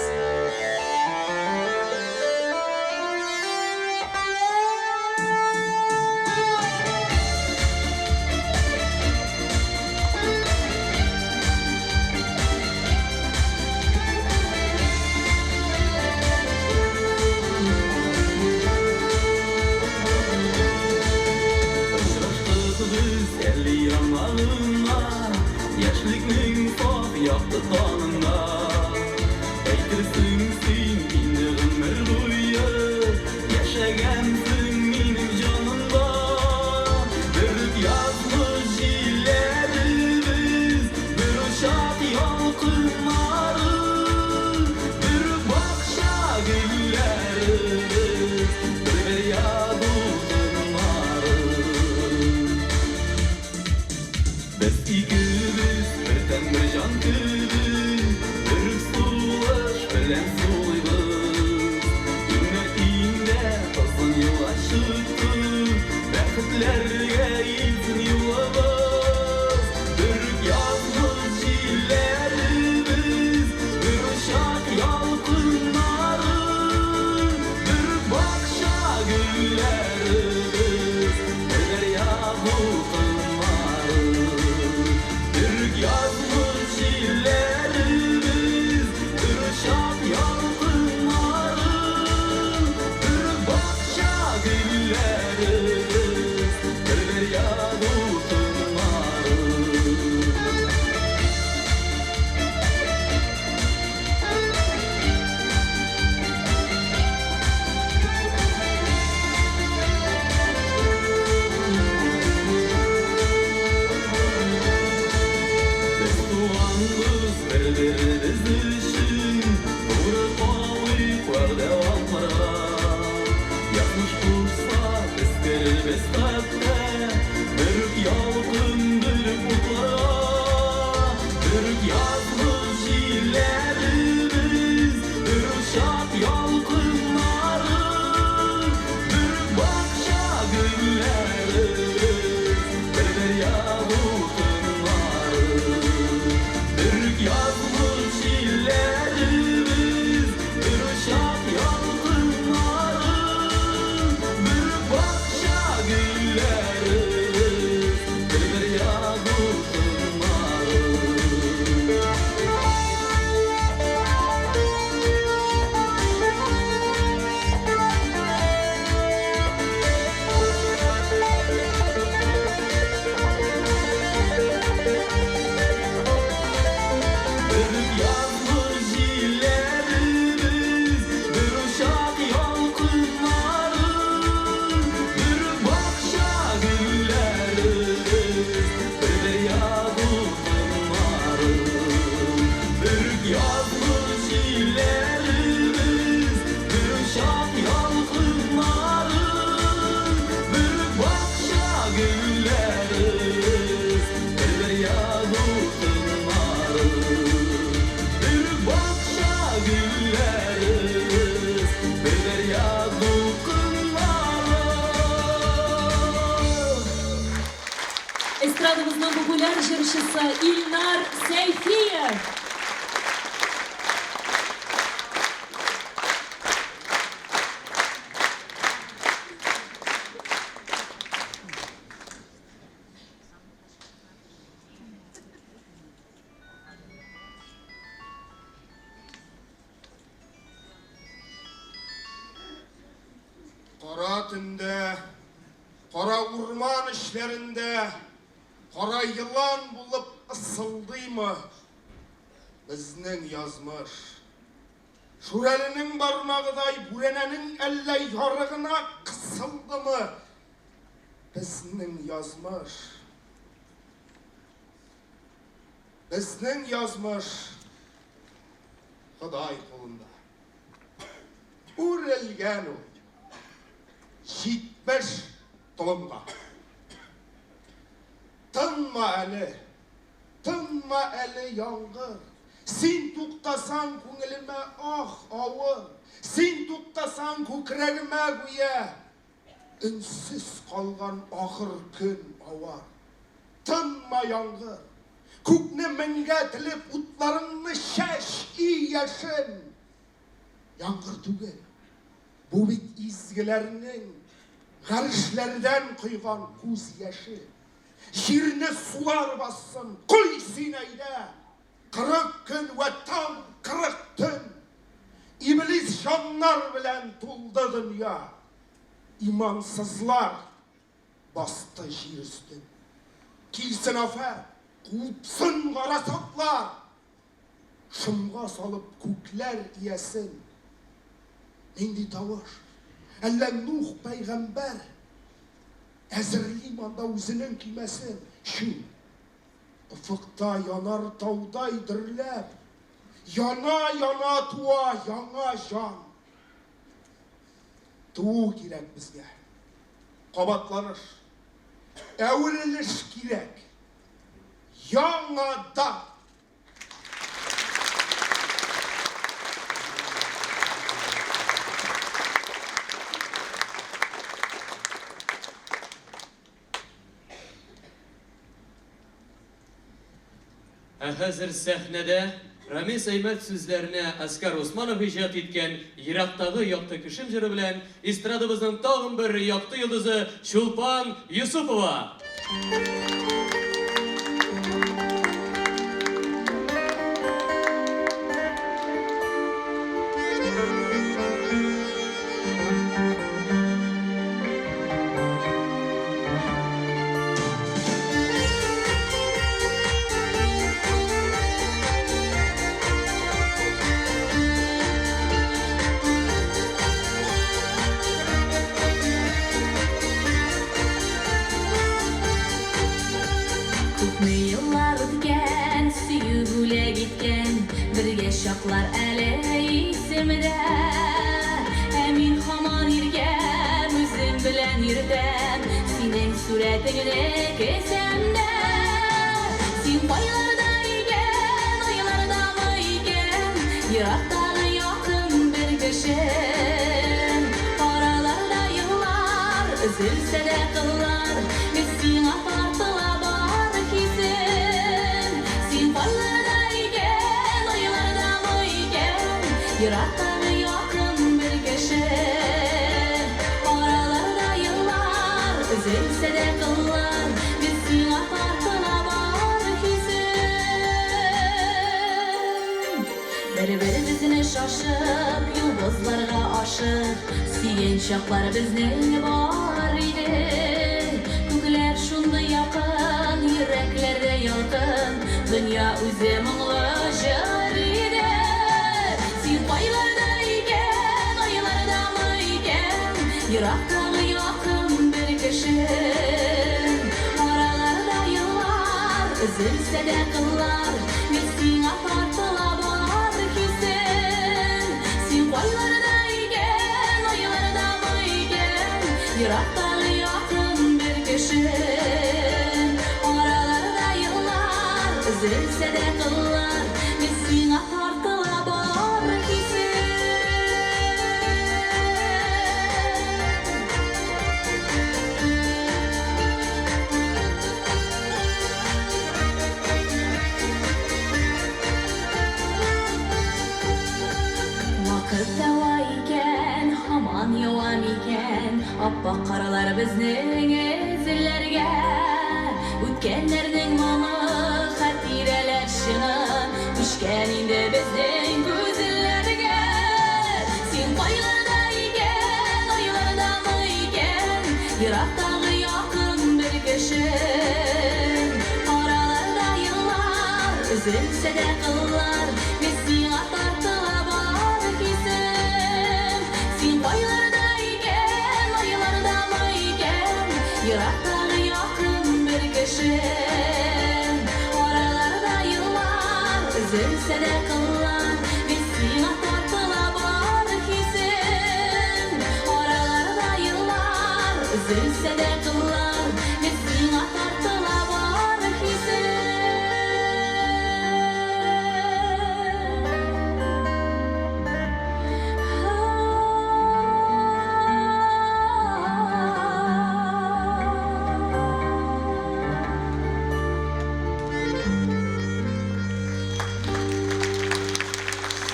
Yaşlıkning sof yoqdi qonimda. Aytirsin sen endi umr bo'yi yashagansan mening jonimda. Bir yozmish yillarimiz, bir o'shat yolqinlari, bir bog'cha gullarimiz, bir yog'du biz ikimiz birden bir can gibi, bir sulaş bilen suluyuz. İnne kızın yola çıktı, baqatlarga ilsin yolumuz. Bir yazmış yillarimiz, bir uşak yolqinlari, bir bog'cha gullarimiz, bir yog'du yazmış illerimiz, bir uşak yolqinlari, bir bog'cha gullarimiz, bir yog'du qinlari. Birbirimiz için doğru olayıklar devamlara. Yanlış bulsa biz gelmez kalpte, bir yalgın bir mutlara. Bir yazmış illerimiz, bir uşak yalgınları, bir bog'cha gullarimiz, bir yog'du qinlari. Bir yazmış illerimiz, bir uşak yolqinlari, bir bog'cha gullarimiz, bir yog'du qinlari. Bir yazmış illerimiz, bir uşak yolqinlari, bir bog'cha gullarimiz, bir yog'du qinlari. Bir yazmış illerimiz, bir uşak yolqinlari, bir bog'cha gullarimiz, bir yog'du qinlari. Bir bog'cha gullarimiz, bir yog'du qinlari. Estradamızın popüler jırışısı İlnar Seyfiyev. Qora tünde, qora urman işlerinde, qora yılan bulup ısıldıyma bizning yazmış. Şurelinin barmağıday burenenin elle yarığına kısıldı mı bizning yazmış. Bizning yazmış Xudoy qo'lida. Urilgan u 70 to'limga. Tınma eli yangır. Sen tuktasan көңіліме ауыр. Sen tuktasan көкірегіме güye. Үнсіз қалған ақыр күн ауар. Tınma yangır. Көкне мінге тіліп ұтларыңны шәш үй яшын. Yangır түгел. Бұл бит изгілерінің ғарышлерден құйған көз яшы. Жеріне сулар бассын, қой Синайда. 40 gün ve tam 40 tün. İblis şanlar bilen tuldu dünya. İmansızlar bastı jir üstün. Kilsin afe, kupsın qarasatlar. Şımğa salıp kukler iyesin. Mendi tavuş, elle Nuh peygamber. Ezirlimanda özünün kimesin. Şu, ufukta yanar tağday dirlep. Yana tuğa yana can. Tuğ kirek bizge. Qabatlanır. Evriliş kirek. Yanadan. Hazır sahnede Ramiz Aymet sözlerine Askar Osmanov icad etken Yiraktagı yakты kışım jırı bilen estradımızın tağın bir yakты yıldızı Çulpan Yusupova. Şaklar ele isimde Emin haman irgen Üzüm bilen irden Senin suretini kesemde Sen baylarda iken Aylarda mı iken Yıraktan yakın bir kişim Aralarda yıllar Üzülse de kıllar Biz sana partıla var kesin Sen baylarda Yıraktan yakın bir kişi Aralarda yıllar Üzülse de kıllar Biz sana farkına var kesin Bir-birimizine şaşıp Yıldızlarga aşıp Siyen şaklar bizning var idi Kökler şunda yakın Yüreklerde yalkın Dünya üze mınglı jır idi Baylarda iken, aylarda mı iken Yıraktan yakın bir kişi Aralarda yıllar Üzülse de kıllar Biz sana partıla var kesin Sen baylarda iken, aylarda mı iken Yıraktan yakın bir kişi Aralarda yıllar Üzülse de kıllar Biz sana partıla var Appak qaralar bizning izillerge O'tganlarning mami xatiralar shini Tushgan indi bizning ko'zlarga Sen baylarda iken, aylarda mı iken Yiraqdagi yaqin bir kishi Aralarda yillar Üzülse de qillar Biz sana tortila bor kesin Sen baylarda Yıraktan yakın bir kişi Oralarda yıllar Üzülse de kıllar Biz sana tortila bor kesin Oralarda yıllar Üzülse de kıllar Biz sana tortila bor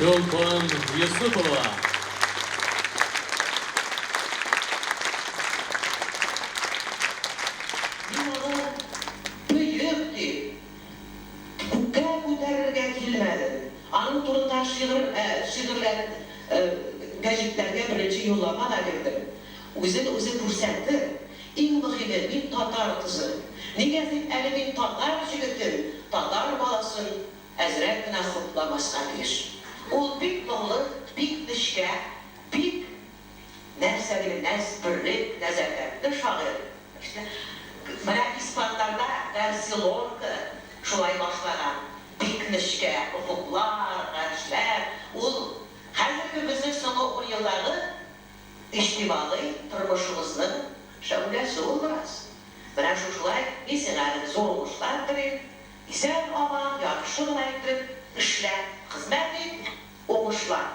Чолпан Юсупова. Күккә күтәрергә килмәде. Аның турында шигырьләр гәҗитләргә беренче юллама да бирде. Үзен күрсәтте. Иң мөһиме, мин татар кызы. Нигә дип әле мин татар җегетем, татар баласын әзрәк кенә хупламаска тиеш. Ул бик моңлы, бик нечкә, бик нәрсәдер нәзберлек, нәзакәтле шагыйрь. Менә испаннарда Барселона шулай башлаган. Бик нечкә хукуклар, эшләр. Ул хәзерге безнең соңгы елларны иҗтимагый тормышыбызның шәүләсе ул бераз. Менә шулай исәнлек зур уңышлар телим. Исән аман, яхшы гына итеп эшләр, хезмәт ит, уңышлар.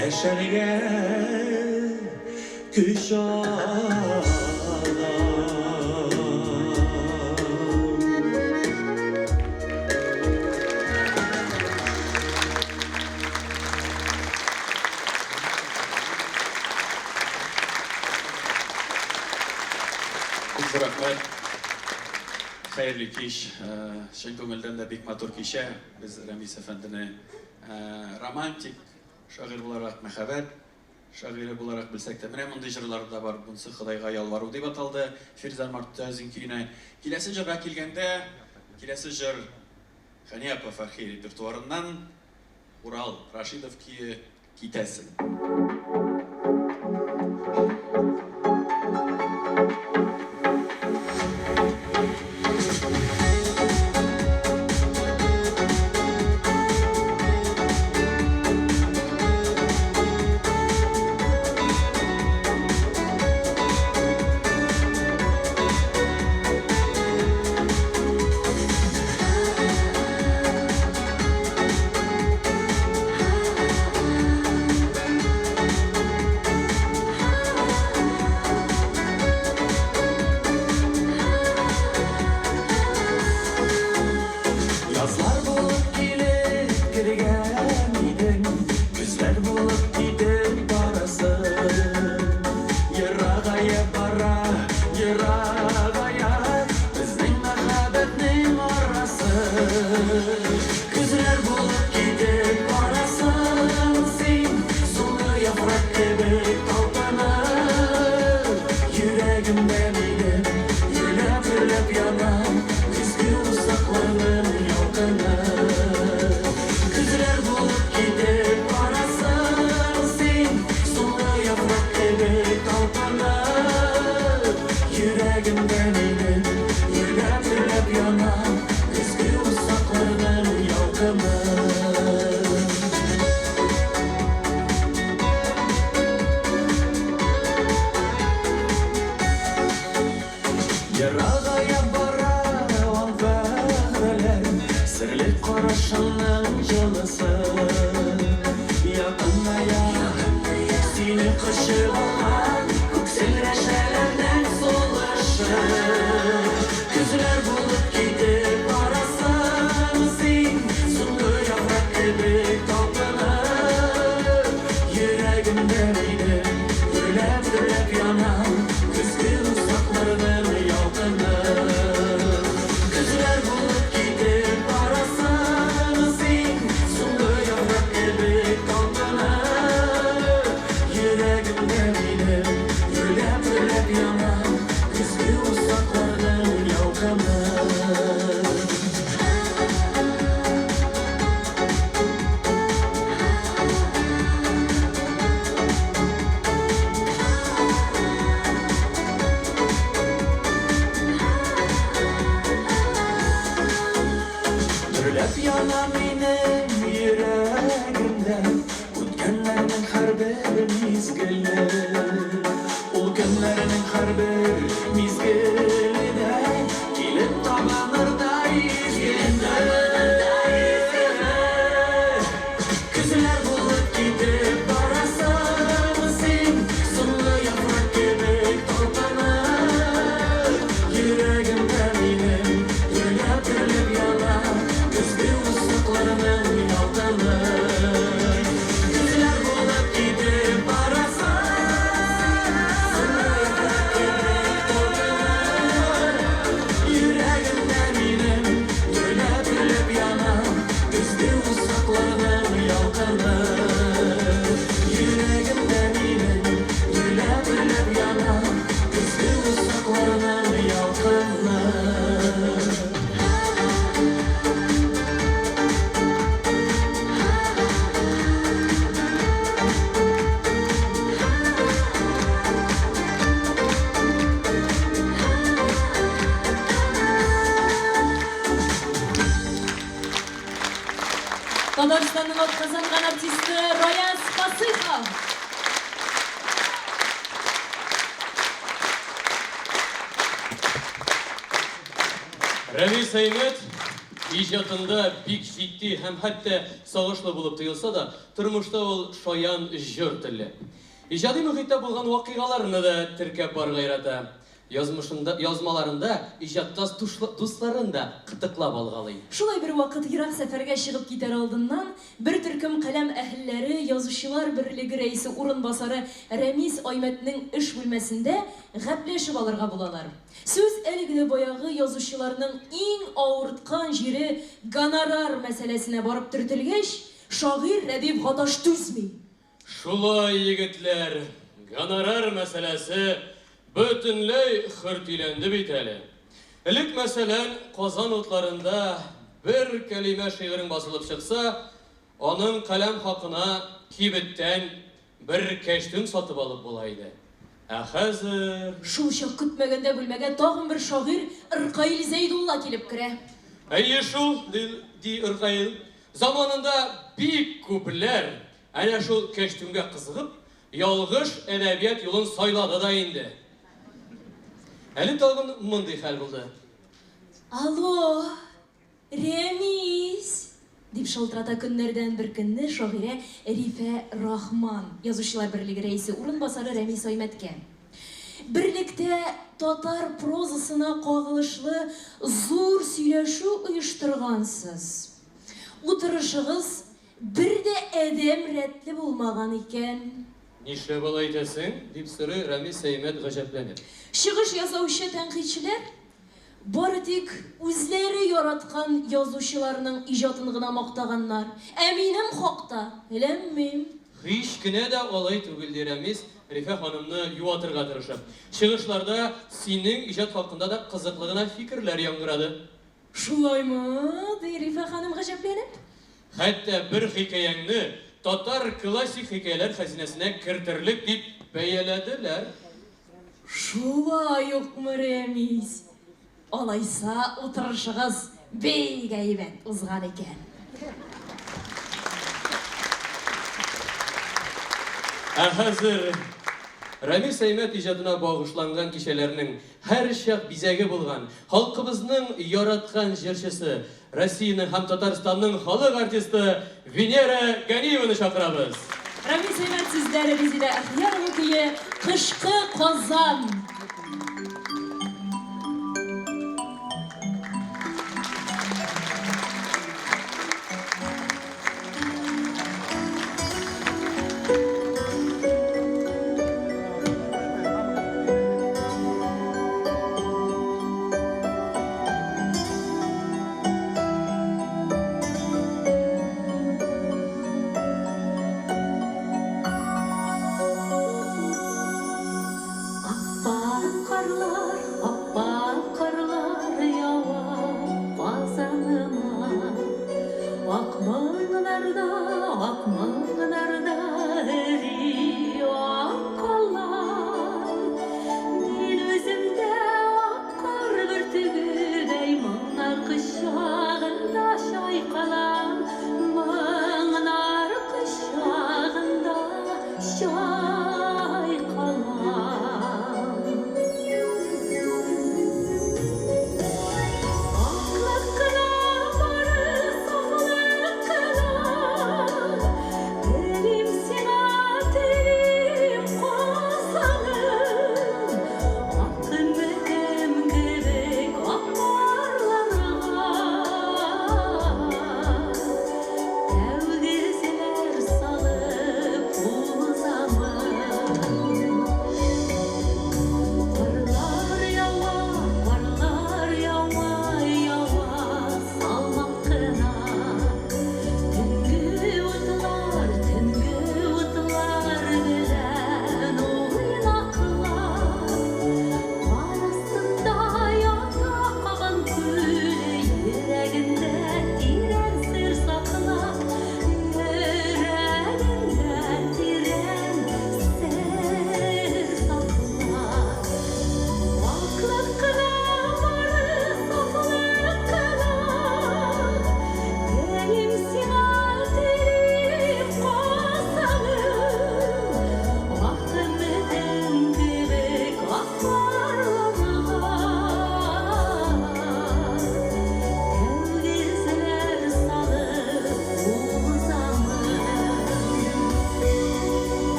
яшәргә көч алам. Күп рәхмәт. Хәерле кич. Чын күңелдән дә бик матур кичә. Без Рәмис әфәндене романтик шагыйрь буларак, мәхәббәт шагыйре буларак белсәк тә, менә мондай җырлар да бар. Бунсы Худайга ялвару дип аталды. Фирзан Мортазин көенә. Киләсе җырга килгәндә, киләсе җыр Ханиапа Фәрхи репертуарыннан Урал Рашидов көе Китәсен. Татарстанның атказанган артисты Рояз Фасыйхов. Рәмис Әймәт ижатында бик җитди һәм хәтта сагышлы булып тоелса да, тормышта ул шаян җыр теле. Иҗади мөхиттә булган вакыйгаларны да теркәп барырга ярата. Язмаларында иҗаттас дусларын да кытыклап алгалый. Шулай бер вакыт ерак сәфәргә чыгып китәр алдыннан, бер төркем каләм әһелләре, язучылар берлеге рәисе урынбасары Рәмис Айметнең эш бүлмәсендә гәпләшеп алырга булалар. Сүз әлеге баягы язучыларның иң авырткан җире гонорар мәсьәләсенә барып төртелгәч, шагыйрь Рәдиф Гаташ түзми. Шулай, егетләр, гонорар мәсьәләсе бөтенләй хөртиләнде бит әле. Элек мәсәлән, Казан утларында бер кәлимә шигырен басылып чыкса, аның каләм хакына кибеттән бер кәштүм сатып алып була иде. Ә хәзер шул чак көтмәгәндә бүлмәгә тагын бер шагыйрь Иркаил Зәйдулла килеп керә. Әйе шул, ди Иркаил. Заманында бик күпләр әнә шул кәштүмгә кызыгып, ялгыш әдәбият юлын сайлады да инде. Әле тагын мондый хәл булды. Алло, Рәмис! Дип шалтырата көннәрдән бер көнне шагыйрә Рифә Рахман, язучылар берлеге рәисе урынбасары Рәмис Айметкә. Берлектә татар прозасына кагылышлы зур сөйләшү оештыргансыз. Утырышыгыз бер дә әдәм рәтле булмаган икән. Нишләп алай әйтәсең? Дип сорый Рәмис Әймәт гаҗәпләнеп. Чыгыш ясаучы тәнкыйтьчеләр бары тик үзләре яраткан язучыларның иҗатын гына мактаганнар. Ә минем хакта ләммим. Һич кенә дә алай түгел ди Рәмис, Рифә ханымны юатырга тырышып. Чыгышларда синең иҗат хакында да кызыклы гына фикерләр яңгырады. Шулаймы? Ди Рифә ханым гаҗәпләнеп. Хәтта бер хикәяңне татар классик хикәяләр хәзинәсенә кертерлек дип бәяләделәр. Шулай юкмы, Рәмис? Алайса, утырышыгыз бик әйбәт узган икән. Ә хәзер Рәмис Әймәт иҗатына багышланган кичәләрнең һәр чак бизәге булган, халкыбызның яраткан җырчысы, Россиянең һәм Татарстанның халык артисты Венера Ганиеваны чакырабыз. Рәмис Әймәт сүзләре Резида Әхиярова көе «Кышкы Казан». Аппақ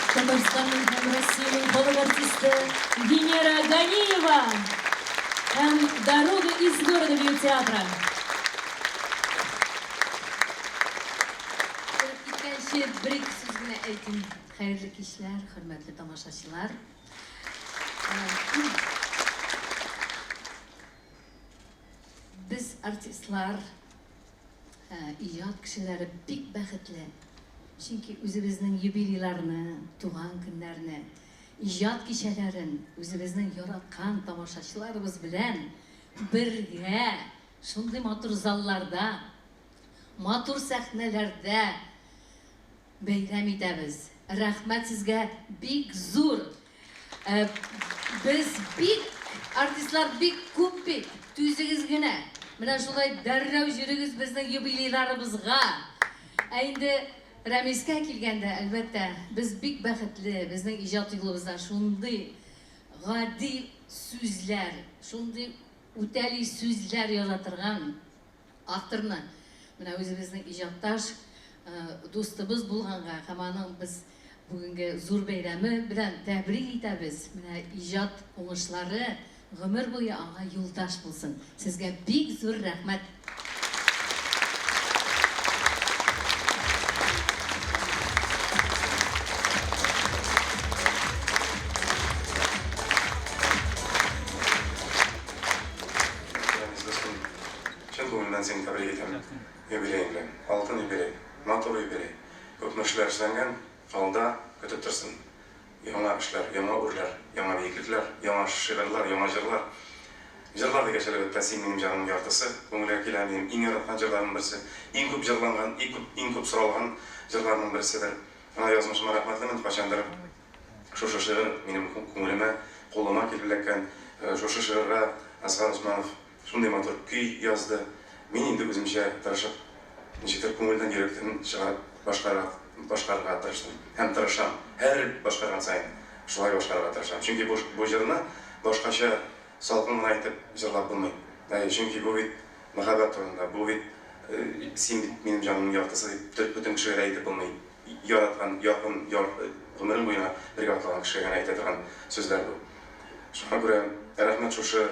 Татарстанның һәм Россиянең халык артисты Венера Ганиева һәм «Дорога из города» бию театры. Икенче бер-ике сүз генә әйтим. Хәерле кичләр, хөрмәтле тамашачылар. Biz артистлар, иҗат кешеләре бик бәхетле. Чөнки үзебезнең юбилейларны, туган көннәрне, иҗат кичәләрен үзебезнең яраткан тамашачыларыбыз белән бергә шундый матур залларда, матур сәхнәләрдә бәйрәм итәбез. Рәхмәт сезгә бик зур. Без бик артистлар бик күп бит. Түзегез генә. Менә шулай дәррәү җирегез безнең юбилейларыбызга. Инде Рәмискә килгәндә, әлбәттә, без бик бәхетле. Безнең иҗат юлыбызда шундый гади сүзләр, шундый үтәли сүзләр яза торган авторны менә үзебезнең иҗатташ дустыбыз булганга, һәм аның без бүгенге зур бәйрәме белән тәбрик итәбез. Менә иҗат уңышлары гомер буе аңа юлдаш булсын. Сезгә бик зур рәхмәт. Чын күңелдән сені тәбрик итәм. Юбилейң белән, алтын юбилей, матур юбилей. Күп эшләр эшләнгән, алда көтеп торсын. Яңа эшләр, яңа үрләр, яңа биеклекләр, яңа шигырьләр, яңа җырлар. Җырлар дигән шәлбәттә син минем җанымның яртысы, күңелгә килә минем иң яраткан җырларның берсе, иң күп җырланган, иң күп соралган җырларның берседер. Ана язмышыма рәхмәтлемен, кайчандыр шушы шигырь минем күңелемә, кулыма килеп эләккән, шушы шигырьгә Асгар Усманов шундый матур көй язды. Мин инде үземчә тырышып, ничектер күңелдән йөрәктән чыгарып башкарырга тырыштым. Һәм тырышам. Һәр башкарган сайын шулай башкарырга тырышам. Чөнки бу җырны башкача салкын гына әйтеп җырлап булмый. Чөнки бу бит мәхәббәт турында, бу бит син бит минем җанымның яртысы дип бөтен кешегә әйтеп булмый. Яраткан, якын, гомерем буена бергә атланган кешегә әйтә торган сүзләр бу. Шуңа күрә рәхмәт шушы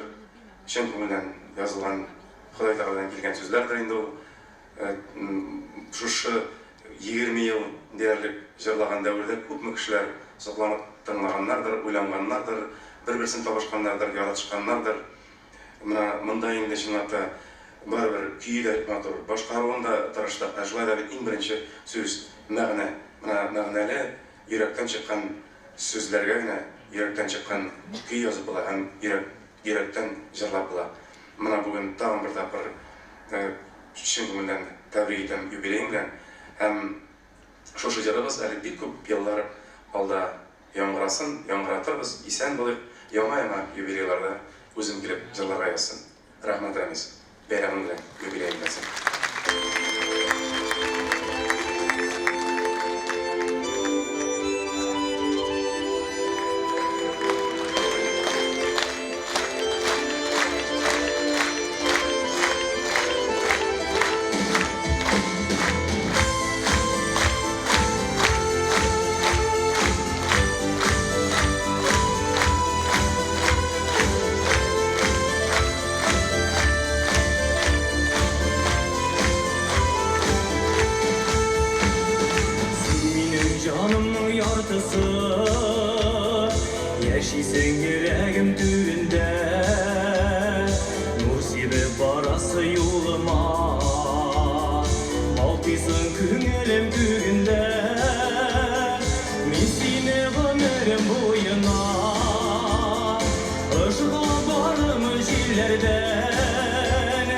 чын күңелдән язылган Ходай тараптан килгән сүзләрдер инде ул. Шушы 20 ел диярлек җырлаган дәврдә күпме кешеләр сокланып тыңлаганнардыр, уйланганнардыр, бер-берсен табышканнардыр, яратышканнардыр. Менә монда инде чынлапта барыбер көйләр матур, башкаруында тырыштык. Шулай да иң беренче сүз мәгънә, менә мәгънәле йөрәктән чыккан сүзләргә генә йөрәктән чыккан көй язып була һәм йөрәктән җырлап була. Менә бүген тагын бер тапкыр чын күңелдән тәбрик итәм юбилейң белән. Һәм шушы җырыбыз әле бик күп еллар алда яңгырасын, яңгыратырбыз, исән булып, яңа юбилейларда үзем килеп җырларга язсын. Рәхмәт Рәмис. Бәйрәмең белән, юбилейң белән. Яшисең йөрәгем түрендә, нур сибеп барасы юлыма, алтыйсың күңелем күгендә, мин сине гомерем буена, ышыгып барым җилләрдән,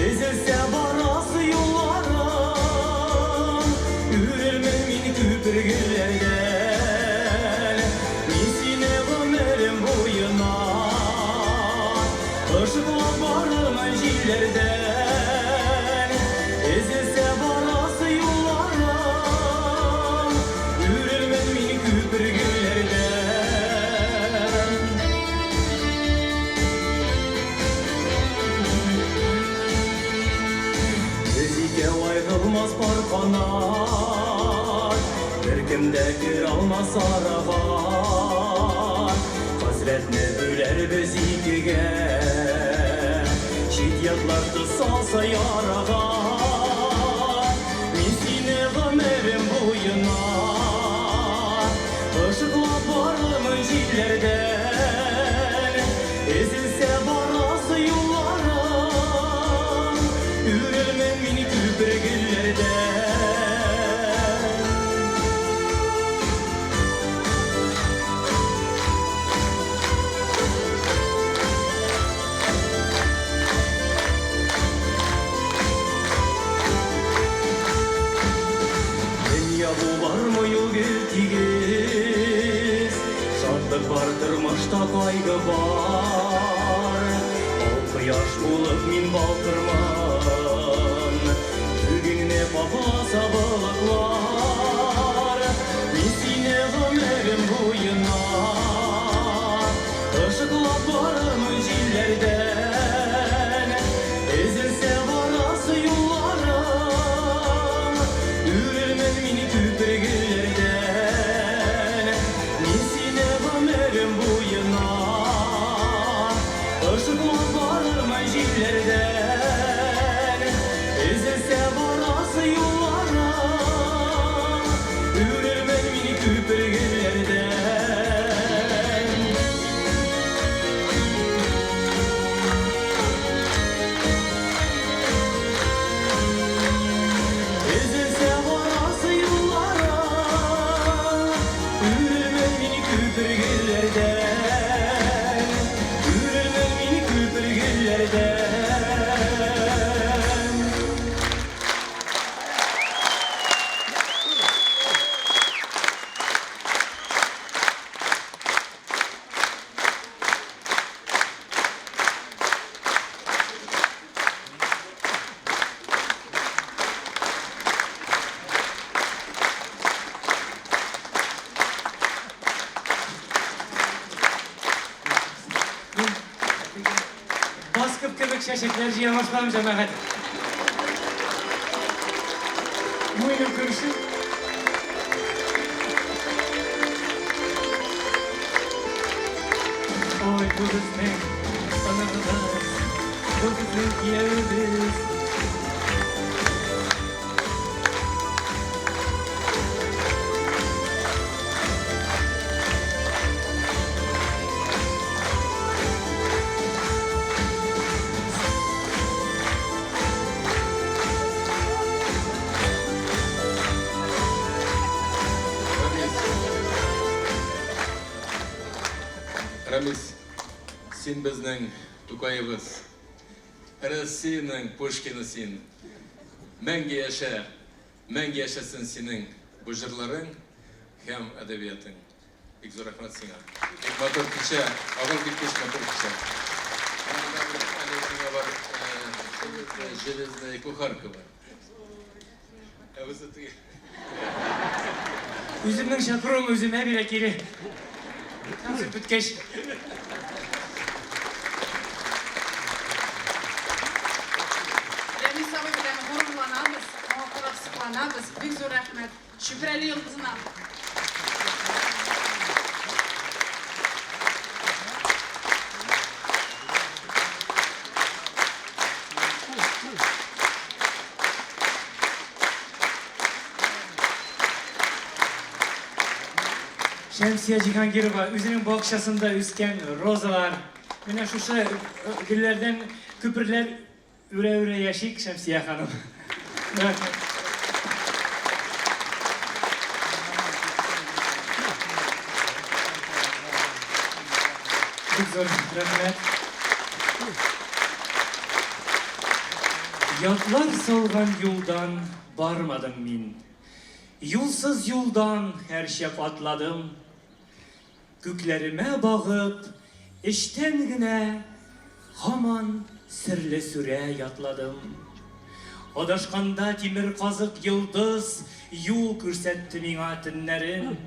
эзелсә барасы юлларым, үрелмен мин күпергеләрдә. Işıklar barımın jillerden, ezilse barası yollarım, yürülmen mini küpürgüllerden. Özüge ayrılmaz parkanat, bir kim Күндә кер алмас арага Хәсрәтне бүләр без икегә Чит ятларды салса ярага Мин сине гомерем буена Ышыклап барырмын җилләрдән Эзелсә барасы юлларым Үрелмен мин күпергелләрдән Булармы юл тигез Шатлык бар тормышта кайгы бар Ал кояш булып мин балкырмын Бүгеңне капласа болытлар Мин сине гомерем буена Ышыклап барырмын җилләрдән Эзелсә барасы юлларым Үрелмен мин күпергеләрдән Мин сине гомерем буена Ышыклап барырмын җилләрдән Эзелсә барасы юлларым Үрелмен мин күпергеләрдән Эзелсә барасы юлларым Үрелмен мин күпергеләрдән Үрелмен мин күпергеләрдән Baskıp kebek şaşıklar jiya başladım cemaat. Buyurun görüşün. Oy bu bizning sanamız, bu bizning yerimiz. Рамис, син безнең Тукаебыз. Россиянең Пушкины син. Мәңге яшәсен синең бу җырларың һәм әдәбиятың. Бик зур рәхмәт сиңа. Бик матур кичә, авыл бик матур кичә. Сиңа бар железная кухарка бар. Үземнең шакыруым үземә бирә кире. Концерт беткәч. Ремис абый белән горурланабыз, аңа карап сокланабыз. Бик зур рәхмәт. Шөбрәле йолдызына. Şemsiye Cihangirova özünün bakışasında üsken rozalar. Yine şu güllerden küpürler üre yaşayık Şemsiye Hanım. Evet. Çok zor rahmet. Yatlar salgan yoldan barmadım min. Yolsuz yoldan her şef atladım. Göklerime bağıp, işten güne haman sirli süre yatladım. Adaşkanda timir kazık yıldız, yol körsetdi miңа tünlerin.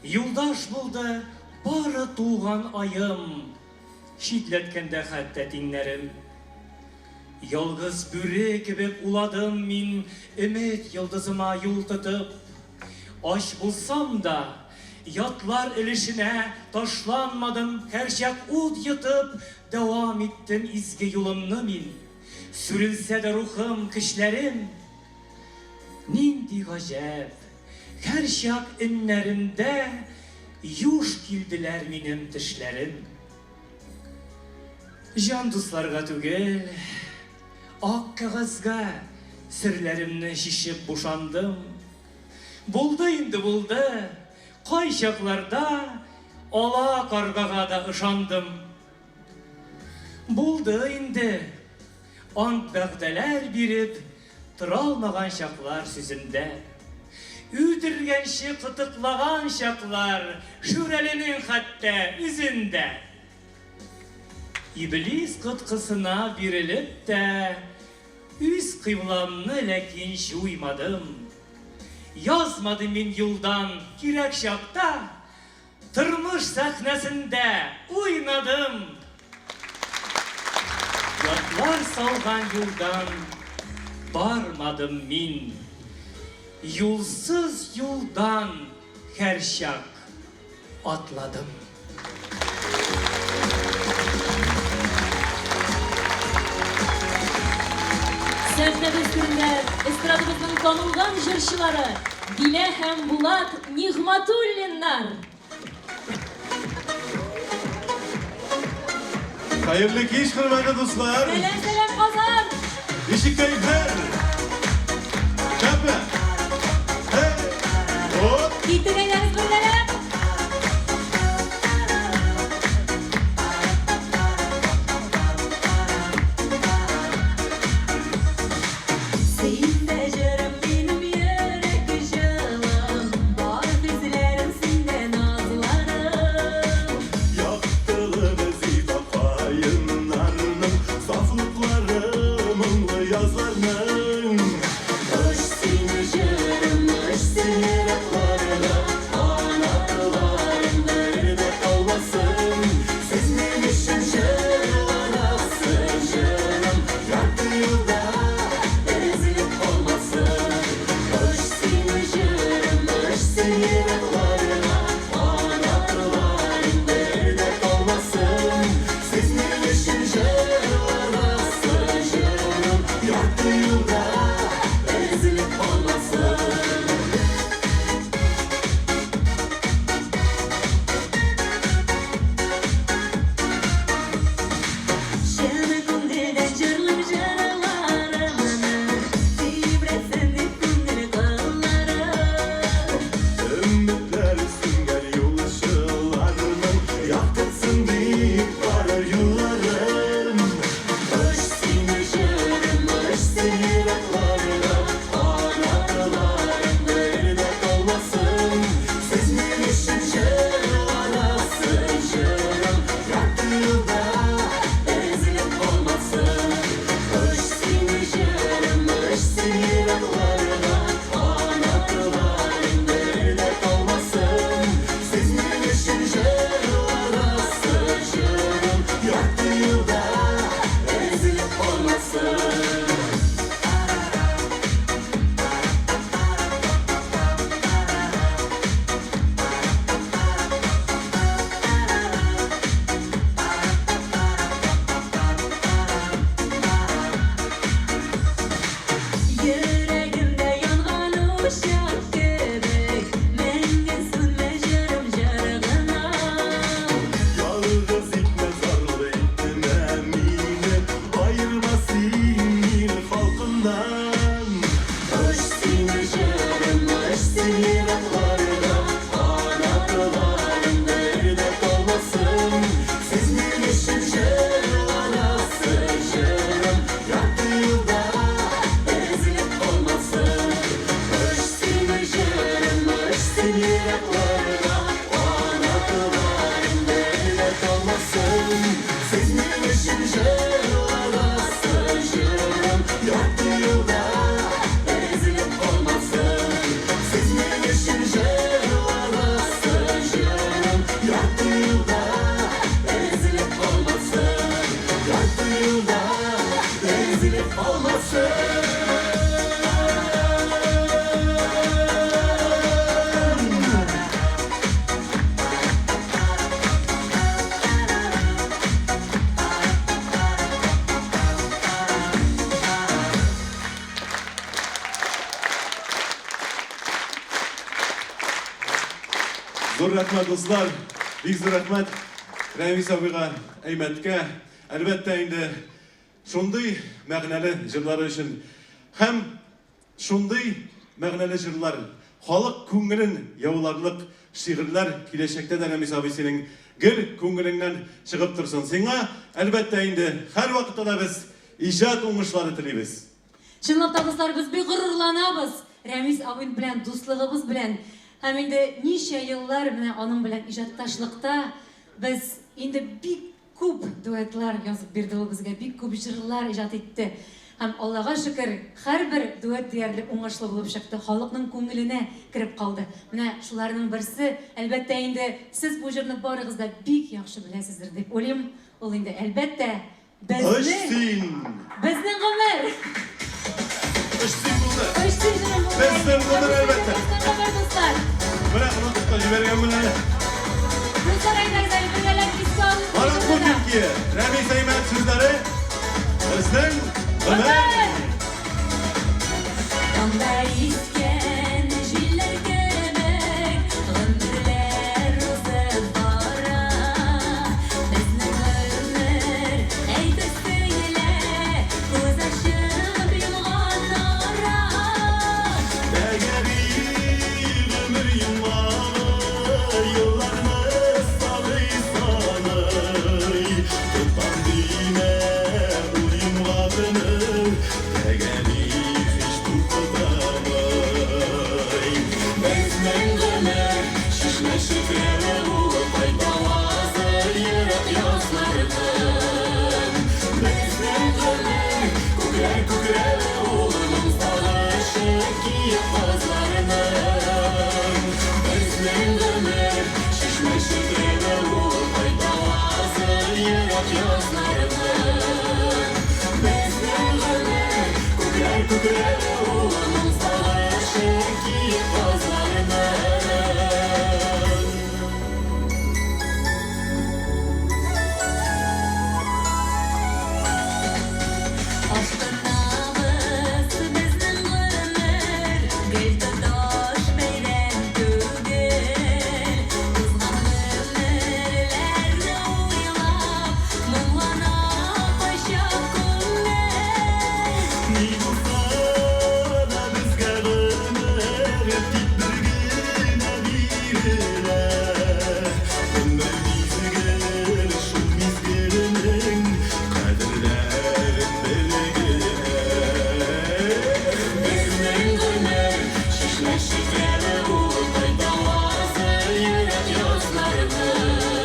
Yoldaş buldu bары tuğan ayım, şidletkende hatta dinlerim. Yalgız büre gibi uladım min, ümit yıldızıma yol tutup, aç bulsam da yatlar ilişine taşlanmadım. Her şak ud yatıp devam ettim izgi yolumnu min. Sürülse de ruhum kişlerim nindi gacep. Her şak inlerimde yuş kildiler minim tişlerim. Can dostlarga tügel, ak kağızga sirlerimni şişip boşandım. Buldu indi buldu, kay şaklarda ala kargaga da ışandım. Buldu indi, ant bägdeler birip, tıralmagan şaklar süzünde. Üdürgenşi kıtıklagan şaklar, şürelinin hatta üzünde. İblis kıtkısına birilip de, üz kıvlamını lekin şuymadım. Yazmadım min yıldan kirek şakta, tırmış sahnesinde oynadım. Yatlar salgan yoldan barmadım min. Yolsuz yoldan her şak atladım. Səhvdə üstündə estradımızın tanılğan jırçıları Dile hem Bulat Nigmatullinlar. Hayırlı kış hürmetli dostlar. Selam Kazan. İşik kayıplar. Çapı. Hey. Hop. Gittiğiniz birlere. Ana Zor rahmet dostlar. Big zor rahmet. Ramiz abiga, Aymet'ke. Elbette indi. Şunday мәгънәле җырлары өчен һәм шундый мәгънәле җырлар, халык күңелен яуларлык шигырьләр киләчәктә дә Рәмис абый синең гел күңелеңнән чыгып торсын. Сиңа әлбәттә инде һәр вакытта да без иҗат уңышлары телибез. Чынлап та дуслар, без бик горурланабыз Рәмис абый белән дуслыгыбыз белән. Һәм инде ничә еллар менә аның белән иҗатташлыкта без инде бик күп дуэтлар язып бирде ул безгә, бик күп җырлар иҗат итте. Һәм Аллага шөкер, һәрбер дуэт диярлек уңышлы булып чыкты, халыкның күңеленә кирип калды. Менә шуларның берсе, әлбәттә инде сез бу җырны барыгыз да бик яхшы беләсездер дип уйлыйм. Ул инде әлбәттә безнең гомер. Өчсин булды. Өчсин булды. Безнең гомер әлбәттә. Достар. Менә онытып та җибәргән менә. Достар, әйдәгез, бергәләп искән. Марат Кутинки, Рәмис Әймәт сүзләре. Безнең гомер. Кандай искән җилләр кебек, гомерләр узып бара. Безнең гомер әйтәсеңлә, күз ачып йомган ара. Дәгәри гомер йомган елларны салый саный. Тотам димә ул йомганны, дәгәри һич туктамый. Безнең гомер шишмә шифрәле булып кайталазы йөрәк язлардан. Безнең гомер күкрәк-күкрәк улының сагышы киеп казлардан. Безнең гомер шишмә шифрәле булып кайталазы йөрәк язлардан. Безнең гомер күкрәк-күкрәк улының сагышы киеп казлардан. Аштырнабыз безнең гомер, гел тоташ бәйрәм түгел. Узган гомерләрне уйлап, моңлана кайчак күңел. Ни булса да безгә гомер, тик бер генә бирелә. Гомер мизгел, шул мизгелнең кадерләрен белгелә. Безнең гомер шишмә шифрәле булып кайталазы йөрәк язлардан.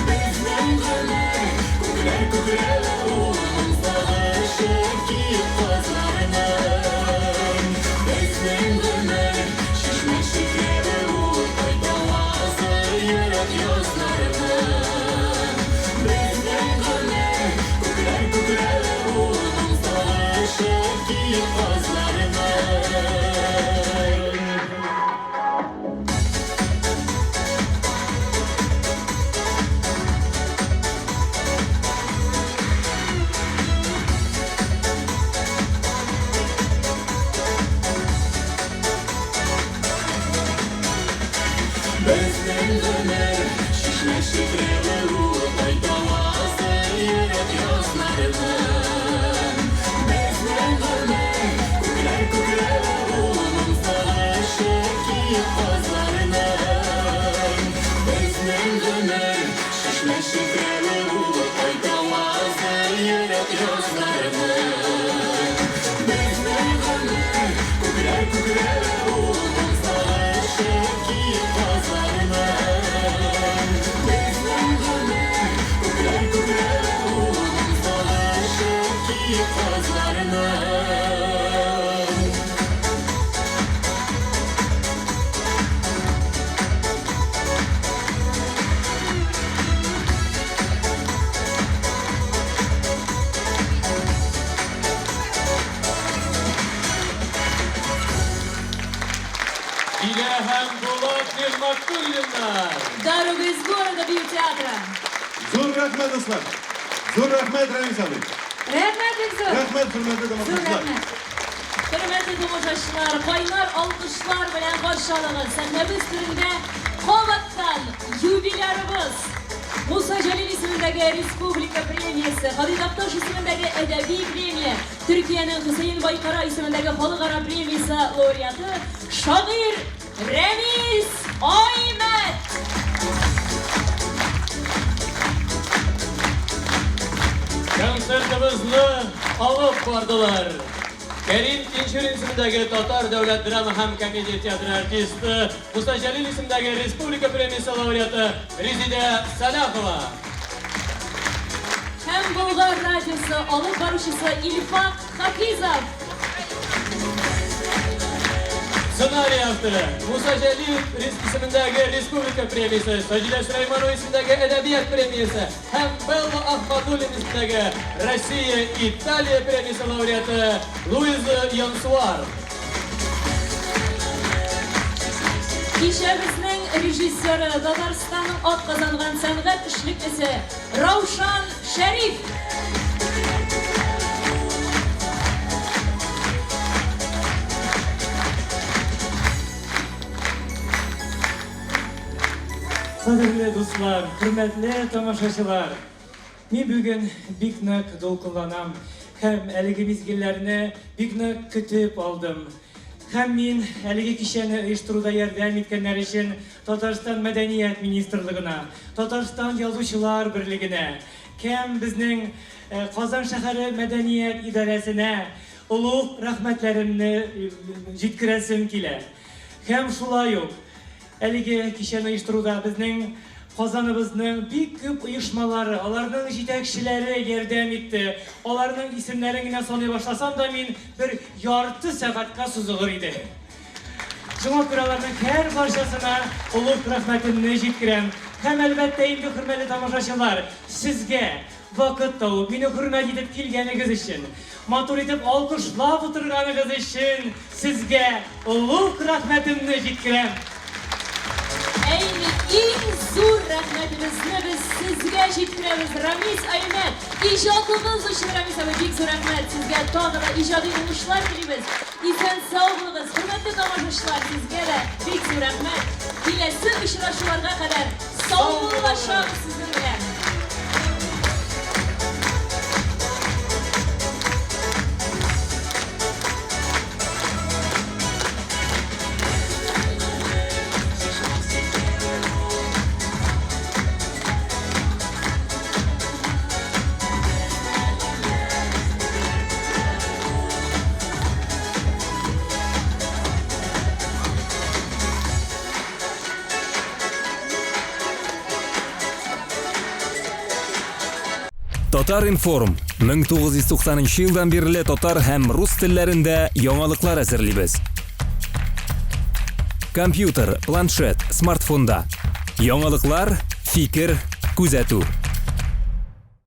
Безнең гомер күкрәк-күкрәк улының сагышы киеп казлардан. Безнең гомер шишмә шифрәле булып кайталазы йөрәк язлардан. Безнең гомер күкрәк-күкрәк улының сагышы киеп казлардан. Безнең гомер шишмә шифрәле булып кайталазы йөрәк язлардан. Безнең гомер күкрәк-күкрәк улының сагышы киеп казлардан. Безнең гомер шишмә шифрәле булып кайталазы йөрәк язлардан. Безнең гомер күкрәк-күкрәк улының сагышы киеп казлардан. Безнең гомер күкрәк-күкрәк улының сагышы киеп казлардан. Дилә һәм Булат Нигъмәтуллиннар. Дорога из города Биотеатра. Зур рәхмәт дуслар. Зур рәхмәт Рәмис абый. Рәхмәт бик зур. Рәхмәт хөрмәтле Зур тамашачылар. рәхмәт. Hürmetli tomoshachilar, kaynar alkışlar bilen karşılanır. Sahnemiz türünde Kovat Musa Jalil ismindagi Respublika premiyasi, Halil Aktaş ismindagi Edebi premiya, Türkiye'nin Hüseyin Baykara ismindagi Xalqaro premiyasi laureati shoir Ramiz Oymat. Konsertimizni olib bordilar. Karim Tinchur ismidagi Tatar davlat drama ham komediya teatri artisti, Musa Jalil ismidagi Respublika premiyasi laureati Rezida Salahova. Hem Bulgar radyosu olib boruvchisi İlfaq Hafizov. Ssenariy avtori Musa Jalil ismidagi Respublika premiyasi, Sajida Süleymanova ismidagi Edebiyat premiyasi ham Bella Ahmadulin ismidagi Rossiya Italiya premiyasi laureati Luiza Yansuar. Kişemizning rejissyori Tataristonning ot qozongan san'at ishlikchisi Ravshan Sharif. Qadrli do'stlar, hurmatli tomoshachilar, men bugun bik nik to'lqinlanam ham haligi mezgillarni bik nik kutib oldim. Ham men haligi kishini uyushtiruvda yordam etganlar uchun Tatariston Madaniyat Ministrligine, Tatariston Yozuvchilar Birligine, ham bizning Qozon shahari madaniyat idorasine ulug' rahmatlarimni yetkazim kelar. Ham shulay yo'q. Haligi kishini uyushtiruvda bizning Qozonimizning bek ko'p uyushmalari, ularning yetakchilari yordam etdi. Ularning ismlarini sanay boshlasam da men bir yarti soatga suzig'ir edi. Juma kuralarining har barchasina ulug' rahmatimni yetkazim. Ham albatta endi hurmatli tomoshachilar, sizga vaqt topib meni hurmat etib kelganingiz uchun, motor etib olqishlab o'tirganingiz uchun sizga ulug' rahmatimni yetkazim. Eng zo'r rahmatimizni biz sizga yetkazamiz. Ramiz Oymat, ijodimiz uchun Ramiz aka bek zo'r rahmat. Sizga tog'da ijodiy o'yinlar tilaymiz. Eson sog' bo'ling'iz. Hurmatli tomoshachilar, sizga da bek zo'r rahmat. Kelasi uchrashuvlarga qadar sog'lashamiz siz bilan. Tatar Inform 1990-yildan beri tatar ham rus tillarida yangiliklar hazırlaymiz. Kompyuter, planshet, smartfonda yangiliklar, fikr, kuzatuv.